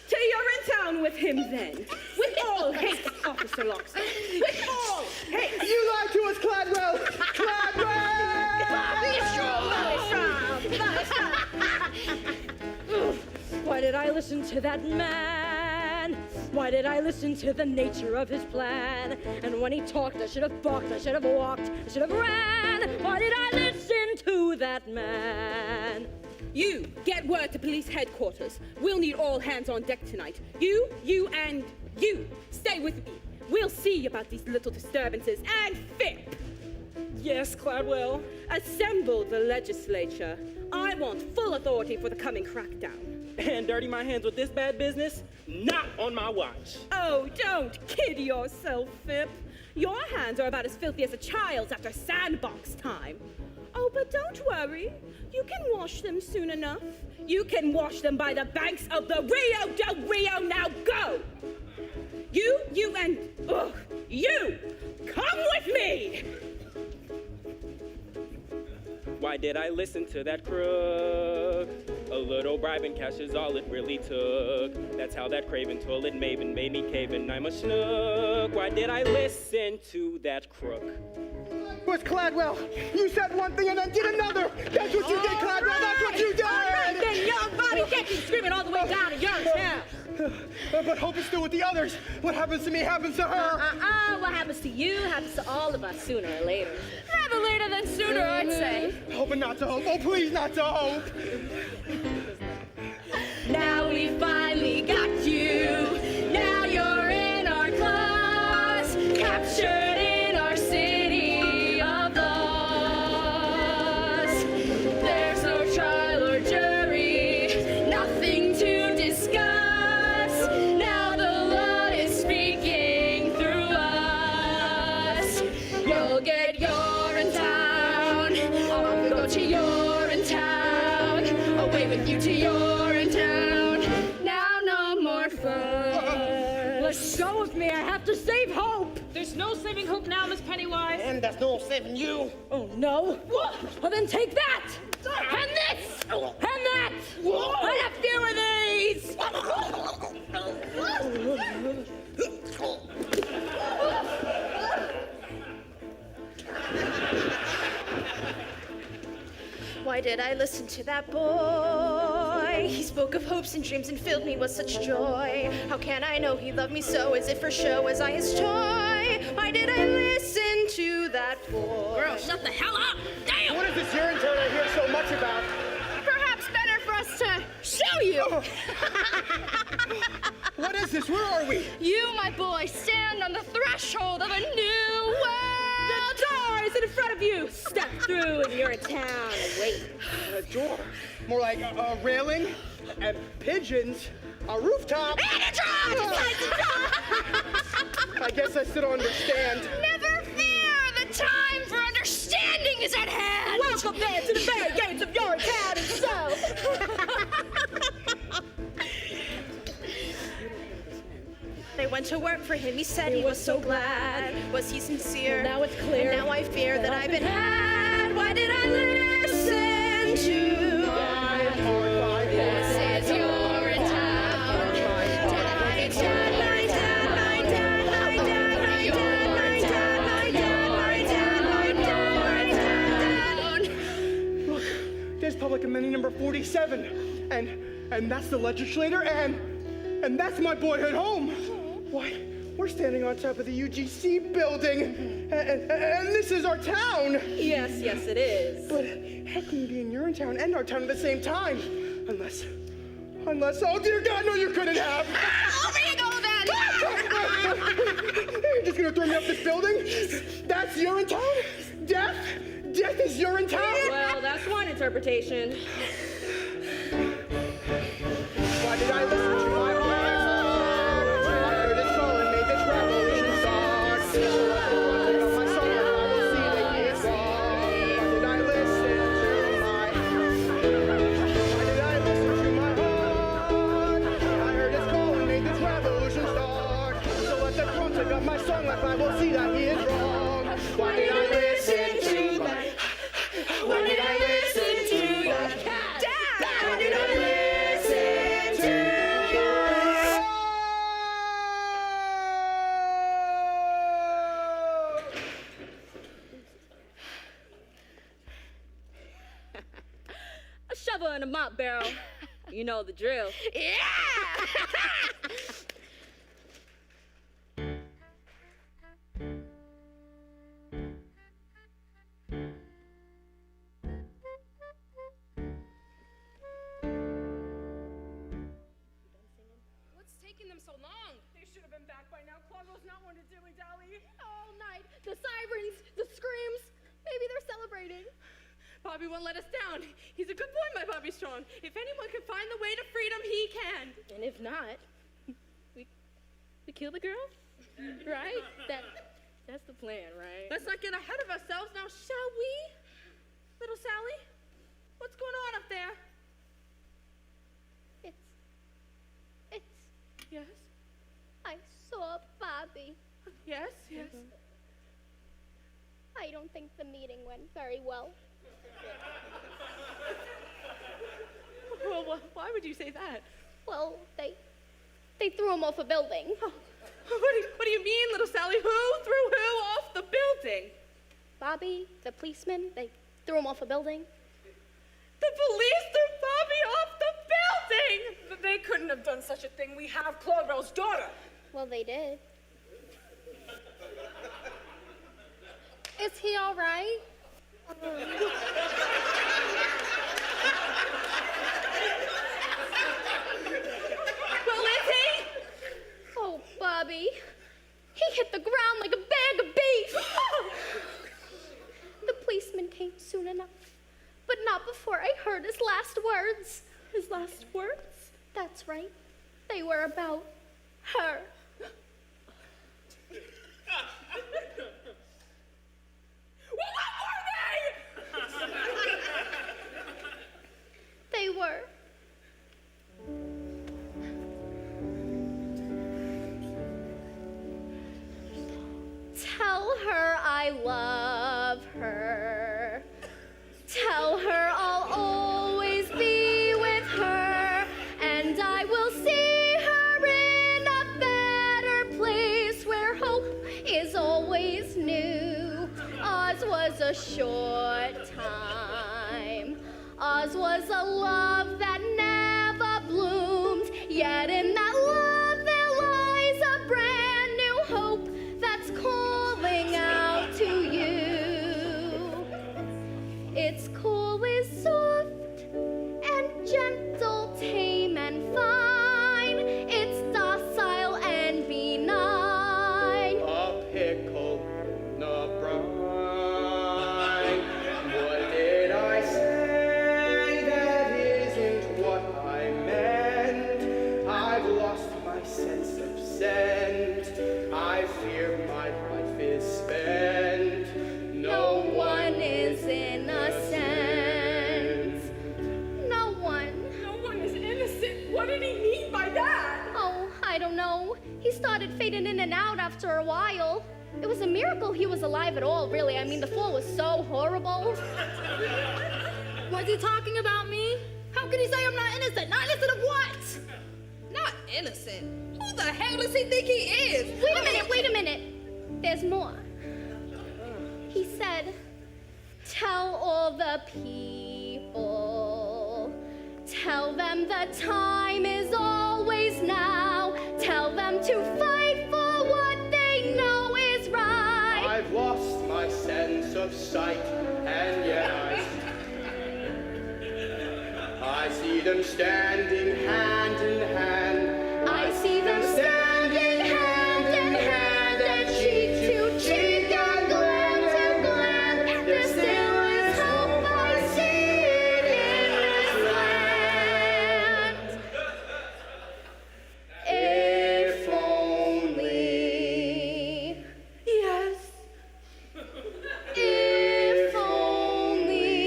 To Urinetown with him then. With all haste, Officer Loxton. With all haste.
You lied to us, Cladwell!
Why did I listen to that man? Why did I listen to the nature of his plan? And when he talked, I should have balked, I should have walked, I should have ran. Why did I listen to that man?
You, get word to police headquarters. We'll need all hands on deck tonight. You, and you. Stay with me. We'll see about these little disturbances. And FIP.
Yes, Cladwell.
Assemble the legislature. I want full authority for the coming crackdown.
And dirty my hands with this bad business? Not on my watch.
Oh, don't kid yourself, FIP. Your hands are about as filthy as a child's after sandbox time. Oh, but don't worry. You can wash them soon enough. You can wash them by the banks of the Rio del Rio. Now go! You, and you! Come with me!
Why did I listen to that crook? A little bribe and cash is all it really took. That's how that craven toilet maven made me cave in. I'm a schnook. Why did I listen to that crook?
Where's Cladwell? You said one thing and then did another. That's what you did, Cladwell. That's what you did.
All right, then, young Bobby, get you screaming all the way down to Urinetown.
But Hope is still with the others. What happens to me happens to her.
What happens to you happens to all of us sooner or later.
Rather later than sooner, I'd say.
Hoping not to Hope. Oh, please, not to Hope.
Now we finally got you. Now you're in our class, captured in our city of loss. There's no trial or jury, nothing to discuss. Now the law is speaking through us. You'll get Urinetown. I'll go to Urinetown. Away with you to Urinetown. Now no more fun.
Let go of me. I have to save Hope. There's no saving Hope now, Miss Pennywise.
And there's no saving you.
Oh, no? What? Well, then take that. And this. And that. And a few of these.
Why did I listen to that boy? He spoke of hopes and dreams and filled me with such joy. How can I know he loved me so, as if for show, as I his toy? Why did I listen to that boy?
Girl, shut the hell up! Damn!
What is this Urinetown I hear so much about?
Perhaps better for us to show you.
What is this? Where are we?
You, my boy, stand on the threshold of a new world.
The door is in front of you. Step through and you're in town and wait.
A door. More like a railing and pigeons. A rooftop.
And a drum!
I guess I still don't understand.
Never fear, the time for understanding is at hand.
Welcome then to the very gates of Urinetown itself.
They went to work for him. He said he was so glad. Was he sincere?
Well, now it's clear.
And now I fear that I've been had. Why did I listen to? This is Urinetown. My dad, my dad, my dad, my dad, my dad, my dad, my dad, my dad, my dad.
Look, there's public amendment number 47. And that's the legislator, and that's my boyhood home. Why, we're standing on top of the UGC building, and this is our town.
Yes, it is.
But how can you be in Urinetown and our town at the same time? Unless, oh dear God, no, you couldn't have.
Over you go then.
You're just gonna throw me up this building? That's Urinetown? Death is Urinetown?
Well, that's one interpretation.
Why did I listen to my plan? I heard it calling, made this revolution start. So I pick up my song and I will see that it's wrong. Why did I listen to my heart? I heard it's calling, made this revolution start. So let the drum pick up my song like I will see that he is wrong. Why did I listen to that? Why did I listen to that? Dad! Why did I listen to
A shovel and a mop barrel. You know the drill.
Yeah!
What's taking them so long?
They should have been back by now. Clodwell's not one to dilly-dally.
All night, the sirens, the screams. Maybe they're celebrating.
Bobby won't let us down. He's a good boy, my Bobby Strong. If anyone can find the way to freedom, he can.
And if not, we kill the girl? Right? That's the plan, right?
Let's not get ahead of ourselves now, shall we? Little Sally, what's going on up there? Yes?
I saw Bobby.
Yes, yes.
I don't think the meeting went very well.
Well, why would you say that?
Well, they threw him off a building.
Oh. What do you mean, little Sally? Who threw who off the building?
Bobby, the policeman, they threw him off a building.
The police threw Bobby off the building! But they couldn't have done such a thing. We have Claudel's daughter.
Well, they did.
Is he all right? Well, is he?
Oh, Bobby. He hit the ground like a bag of beef. The policeman came soon enough, but not before I heard his last words.
His last words?
That's right. They were about her.
Well, what were they?
They were. Tell her I love her. Tell her I'll always be with her, and I will see her in a better place where hope is always new. Ours was a short time. Ours was a love that never bloomed, yet in that love there lies a brand new hope that's calling out to you. Its call is soft and gentle, tame and fine. It's docile and benign.
A pickle in a brine. What did I say? That isn't what I meant. I've lost my sense of scent. I fear my life is spent.
No one is innocent. No one.
No one is innocent. What did he mean by that?
Oh, I don't know. He started fading in and out after a while. It was a miracle he was alive at all, really. I mean, the fall was so horrible.
Was he talking about me? How can he say I'm not innocent? Not innocent of what? Not innocent? Who the hell does he think he is?
Wait a minute. There's more. He said, tell all the people. Tell them the time is always now. Tell them to fight for what they know is right.
I've lost my sense of sight, and yet I see them standing hand in hand.
I see them standing hand in hand and cheek to cheek and gland to gland. There still is hope, I see it in this land. If only.
Yes.
If only.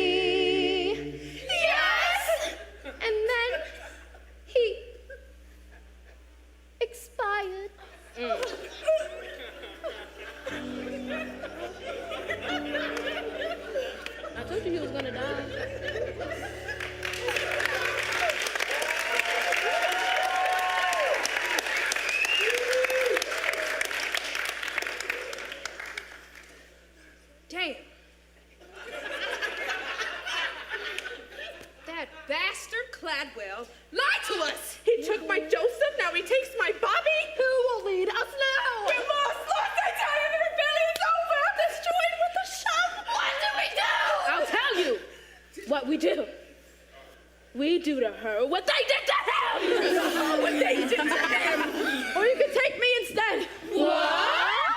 Yes! And then he expired.
I told you he was gonna die.
Damn. That bastard Cladwell lied to us. He took my Joseph, now he takes my Bobby. Who will lead us now? We must! Look, I tell you, the rebellion's over. I'm destroyed with the shove. What do we do?
I'll tell you what we do. We do to her what they did to him!
What they did to him!
Or you can take me instead.
What?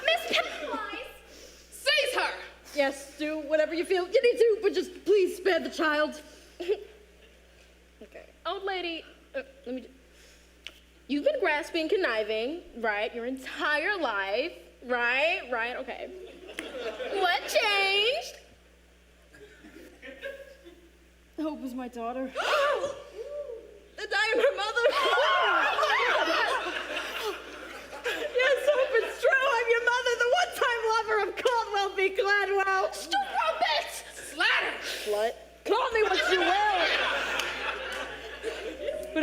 Miss Pennywise!
Seize her!
Yes, do whatever you feel you need to, but just please spare the child. Okay. Old lady, let me. You've been grasping, conniving, right, your entire life, right, okay. What changed? Hope was my daughter.
The dying her mother.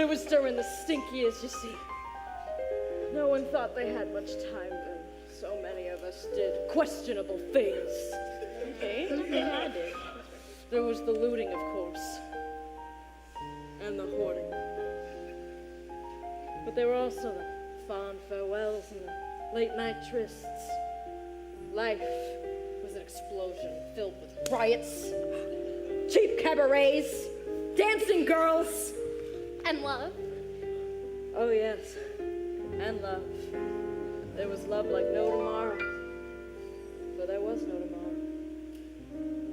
it was during the stink years, you see. No one thought they had much time then. So many of us did questionable things. Okay, I did. There was the looting, of course. And the hoarding. But there were also the fond farewells and the late-night trysts. Life was an explosion filled with riots, cheap cabarets, dancing girls.
And love.
Oh, yes. And love. There was love like no tomorrow. But there was no tomorrow.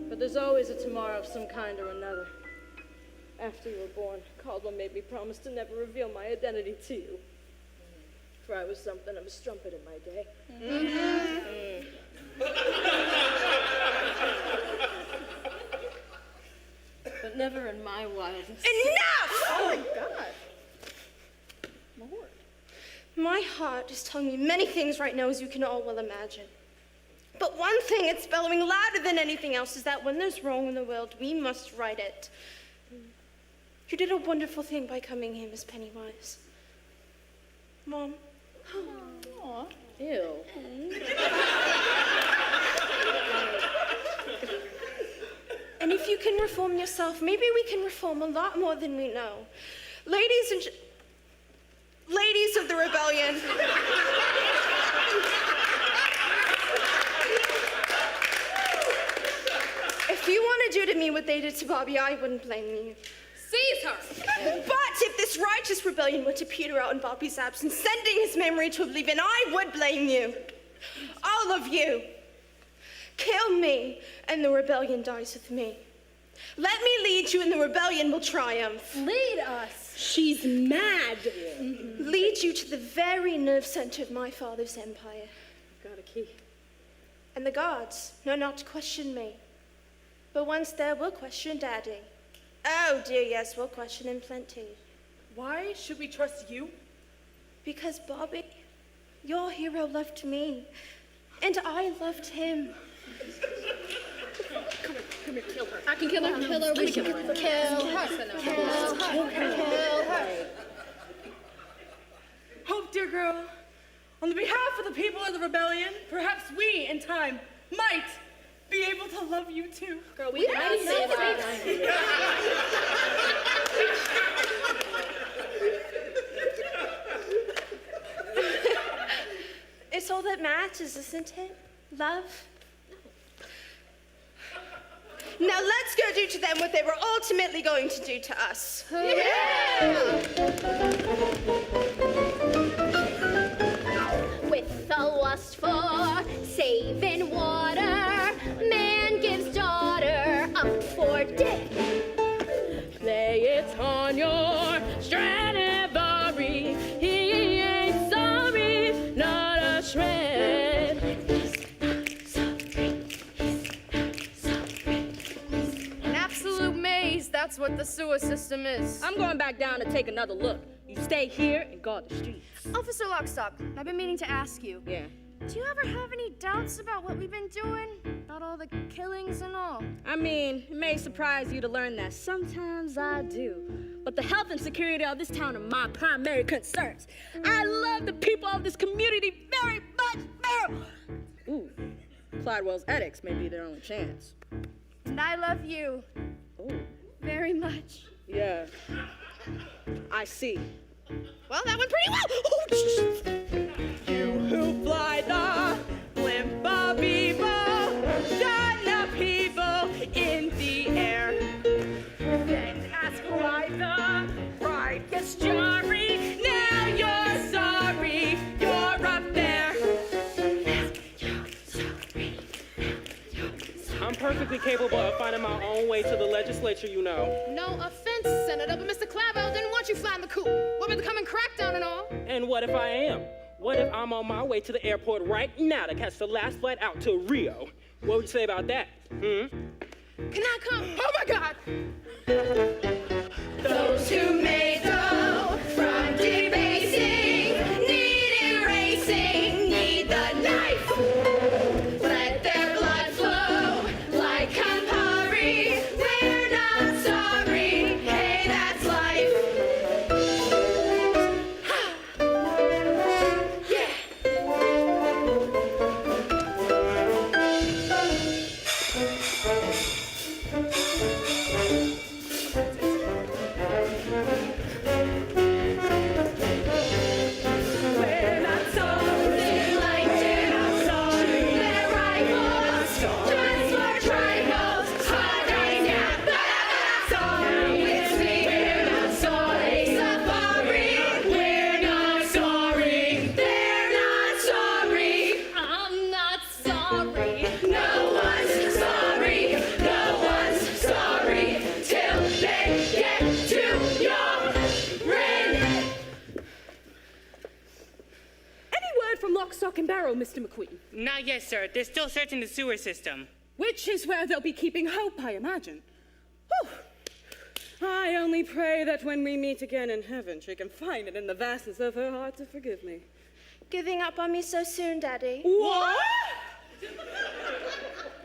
But there's always a tomorrow of some kind or another. After you were born, Caldwell made me promise to never reveal my identity to you. For I was something of a strumpet in my day. But never in my wildest.
Enough!
Oh my God.
Lord. My heart is telling me many things right now, as you can all well imagine. But one thing it's bellowing louder than anything else is that when there's wrong in the world, we must right it. You did a wonderful thing by coming here, Miss Pennywise. Mom.
Aw. Ew.
And if you can reform yourself, maybe we can reform a lot more than we know. Ladies of the rebellion. If you want to do to me what they did to Bobby, I wouldn't blame you.
Seize her!
But if this righteous rebellion were to peter out in Bobby's absence, sending his memory to oblivion, I would blame you. All of you. Kill me, and the rebellion dies with me. Let me lead you, and the rebellion will triumph.
Lead us?
She's mad. Lead you to the very nerve center of my father's empire.
Got a key.
And the gods know not to question me. But once there, we'll question Daddy. Oh, dear, yes, we'll question him plenty.
Why should we trust you?
Because, Bobby, your hero loved me, and I loved him.
Come here, kill her.
I can kill her. Kill her. We can kill her. Kill her.
Hope, dear girl, on the behalf of the people of the rebellion, perhaps we, in time, might be able to love you too.
Girl, we might say that.
It's all that matters, isn't it? Love. Now let's go do to them what they were ultimately going to do to us.
With the lust for saving water, man gives daughter up for dick.
Lay it on your Stradivari. He ain't sorry, not a shred.
An absolute maze, that's what the sewer system is. I'm going back down to take another look. You stay here and guard the streets.
Officer Lockstock, I've been meaning to ask you.
Yeah.
Do you ever have any doubts about what we've been doing? About all the killings and all?
I mean, it may surprise you to learn that sometimes I do. But the health and security of this town are my primary concerns. I love the people of this community very much. Ooh, Clydwell's ethics may be their only chance.
And I love you.
Ooh.
Very much.
Yeah. I see.
Well, that went pretty well. Oh,
You who fly the blimp Bobby ball, shine upheaval in the air. Then ask why the ride gets jarry. Now you're sorry, you're up there.
I'm perfectly capable of finding my own way to the legislature, you know.
no offense, Senator, but Mr. Clavel didn't want you flying the coop. What about the coming crackdown and all?
And what if I am? What if I'm on my way to the airport right now to catch the last flight out to Rio? What would you say about that?
Can I come? Oh my God!
Those who may go from debasing need erasing, need the knife. Let their blood flow like Campari. We're not sorry. Hey, that's life.
barrel, Mr. McQueen?
Not yet, sir. They're still searching the sewer system.
Which is where they'll be keeping hope, I imagine. Whew. I only pray that when we meet again in heaven, she can find it in the vastness of her heart to forgive me.
Giving up on me so soon, Daddy?
What?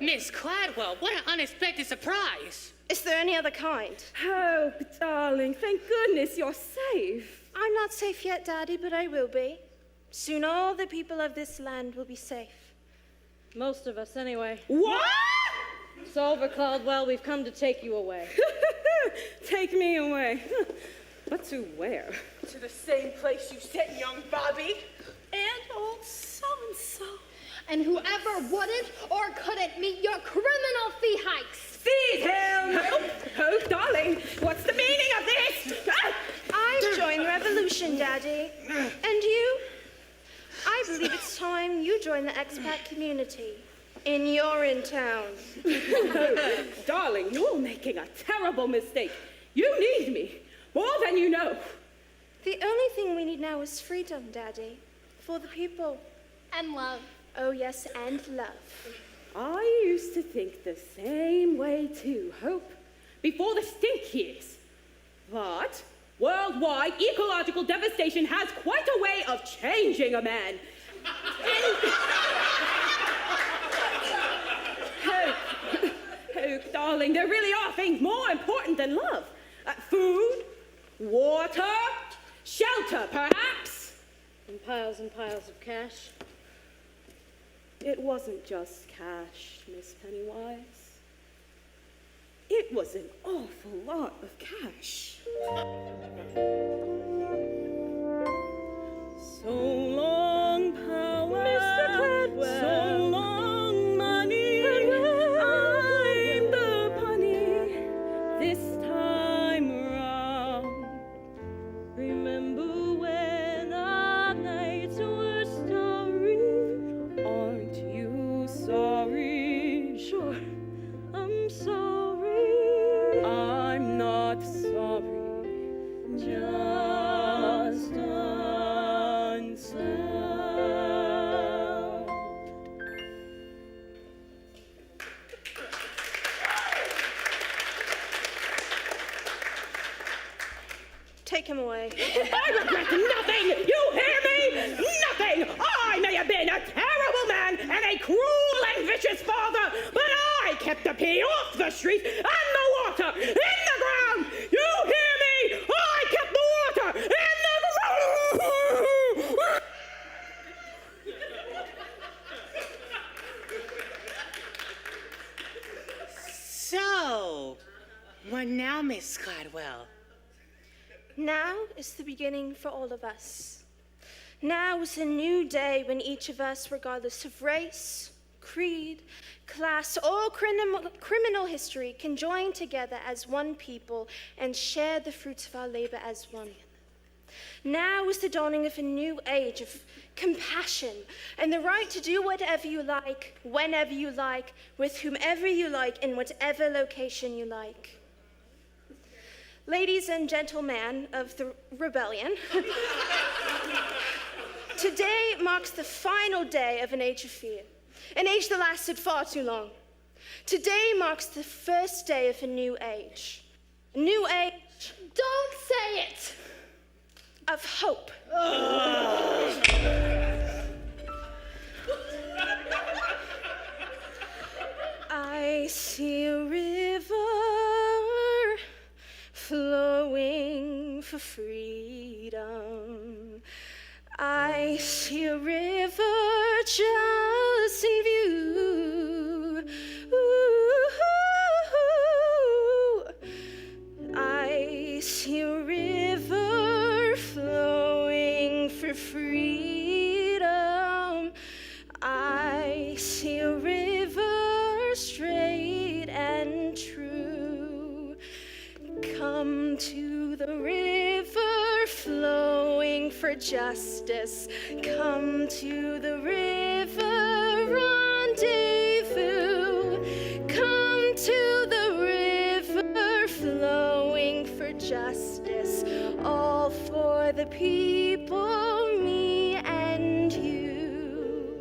Miss Cladwell, what an unexpected surprise.
Is there any other kind?
Oh, darling, thank goodness you're safe.
I'm not safe yet, Daddy, but I will be. Soon all the people of this land will be safe.
Most of us, anyway.
What?
It's over, Caldwell. We've come to take you away.
Take me away. But to where?
To the same place you sent young Bobby.
And old so-and-so. And whoever wouldn't or couldn't meet your criminal fee hikes.
Feed him! Oh, darling, what's the meaning of this?
I've joined the revolution, Daddy. And you? I believe it's time you join the expat community. In Urinetown.
Darling, you're making a terrible mistake. You need me, more than you know.
The only thing we need now is freedom, Daddy. For the people.
And love.
Oh, yes, and love.
I used to think the same way too, Hope, before the stink years. But worldwide ecological devastation has quite a way of changing a man. Hope, darling, there really are things more important than love. Food, water, shelter, perhaps.
And piles of cash.
It wasn't just cash, Miss Pennywise. It was an awful lot of cash. So long, power. Mr. Cladwell. So long, money. I'm the punny this time around. Remember when our nights were starry? Aren't you sorry? Sure, I'm sorry. I'm not sorry, just unsound.
Take him away.
I regret nothing! You hear me? Nothing! I may have been a terrible man and a cruel and vicious father, but I kept the pee off the street and the water in the ground! You hear me? I kept the water in the ground!
So, what now, Miss Cladwell?
Now is the beginning for all of us. Now is a new day when each of us, regardless of race, creed, class, or criminal history, can join together as one people and share the fruits of our labor as one. Now is the dawning of a new age of compassion and the right to do whatever you like, whenever you like, with whomever you like, in whatever location you like. Ladies and gentlemen of the rebellion, today marks the final day of an age of fear, an age that lasted far too long. Today marks the first day of a new age. A new age.
Don't say it!
Of hope. I see a river flowing for freedom. I see a river just in view. Ooh, I see a river flowing for freedom. I see a river straight and true. Come to the river flowing for justice. Come to the river rendezvous. Come to the river flowing for justice. All for the people, me and you.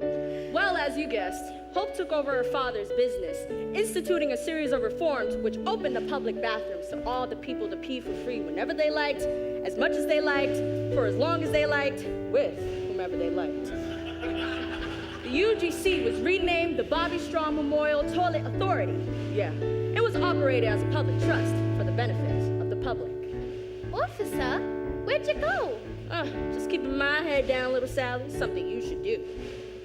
you guessed, Hope took over her father's business, instituting a series of reforms which opened the public bathrooms to all the people to pee for free whenever they liked, as much as they liked, for as long as they liked, with whomever they liked. The UGC was renamed the Bobby Straw Memorial Toilet Authority. Yeah, it was operated as a public trust for the benefit of the public.
Officer, where'd you go?
Just keeping my head down, little Sally. Something you should do.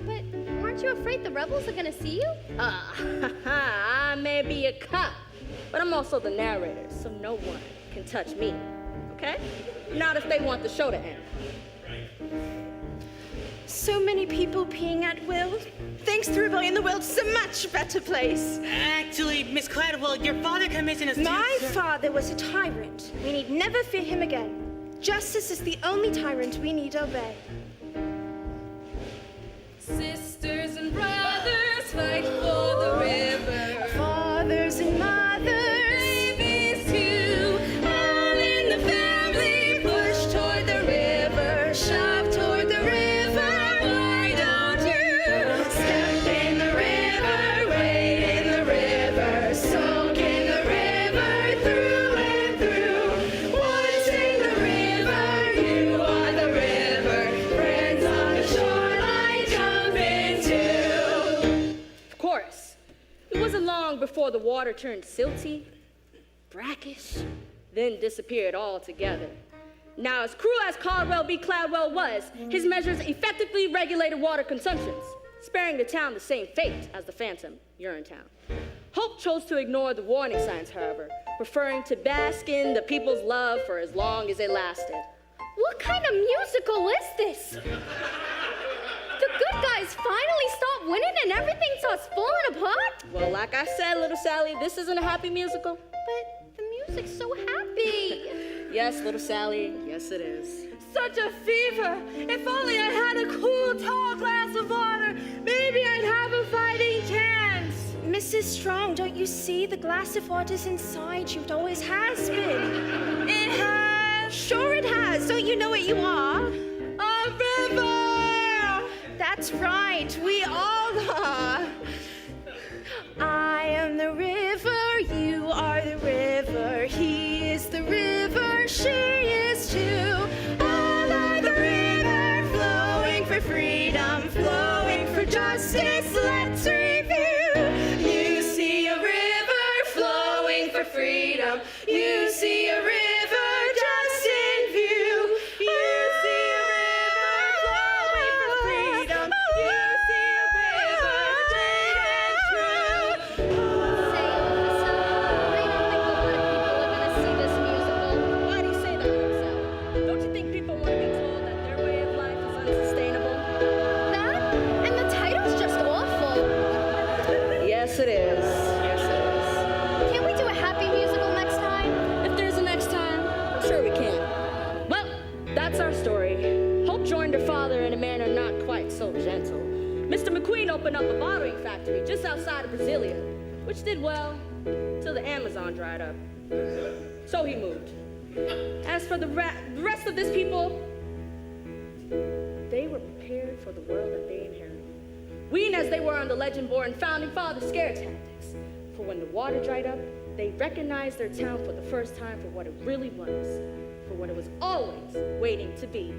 But aren't you afraid the rebels are gonna see you?
I may be a cop, but I'm also the narrator, so no one can touch me, okay? Not if they want the show to end.
So many people peeing at will. Thanks to rebellion, the world's a much better place.
Actually, Miss Cladwell, your father commissioned us to...
My father was a tyrant. We need never fear him again. Justice is the only tyrant we need obey.
Sisters and brothers fight for the river.
Fathers and mothers,
babies too. All in the family push toward the river. Shove toward the river. Why don't you step in the river? Wade in the river. Soak in the river through and through. Once in the river, you are the river. Friends on the shoreline jump into.
Of course, it wasn't long before the water turned silty, brackish, then disappeared altogether. Now, as cruel as Caldwell B. Cladwell was, his measures effectively regulated water consumptions, sparing the town the same fate as the phantom, Urinetown. Hope chose to ignore the warning signs, however, preferring to bask in the people's love for as long as it lasted.
What kind of musical is this? The good guys finally stop winning and everything starts falling apart?
Well, like I said, little Sally, this isn't a happy musical.
But the music's so happy.
Yes, little Sally, yes it is.
Such a fever. If only I had a cool, tall glass of water, maybe I'd have a fighting chance.
Mrs. Strong, don't you see? The glass of water's inside you. It always has been.
It has?
Sure it has. Don't you know what you are?
A river!
That's right. We all are. I am the river. You are the river. He is the river. She is too. All are the river, flowing for freedom, flowing for justice. Let's review.
You see a river flowing for freedom. You see a river just in view. You see a river flowing for freedom. You see a river straight and true.
Say, officer, I don't think a lot of people are gonna see this musical.
Why do you say that, little Sally? Don't you think people want to be told that their way of life is unsustainable?
That? And the title's just awful.
Yes, it is. Yes, it is.
Can't we do a happy musical next time?
If there's a next time, I'm sure we can. Well, that's our story. Hope joined her father in a manner not quite so gentle. Mr. McQueen opened up a bottling factory just outside of Brasilia, which did well till the Amazon dried up. So he moved. As for the rest of this people, they were prepared for the world that they inherited. Weaned as they were on the legend-born Founding Father scare tactics. For when the water dried up, they recognized their town for the first time for what it really was, for what it was always waiting to be.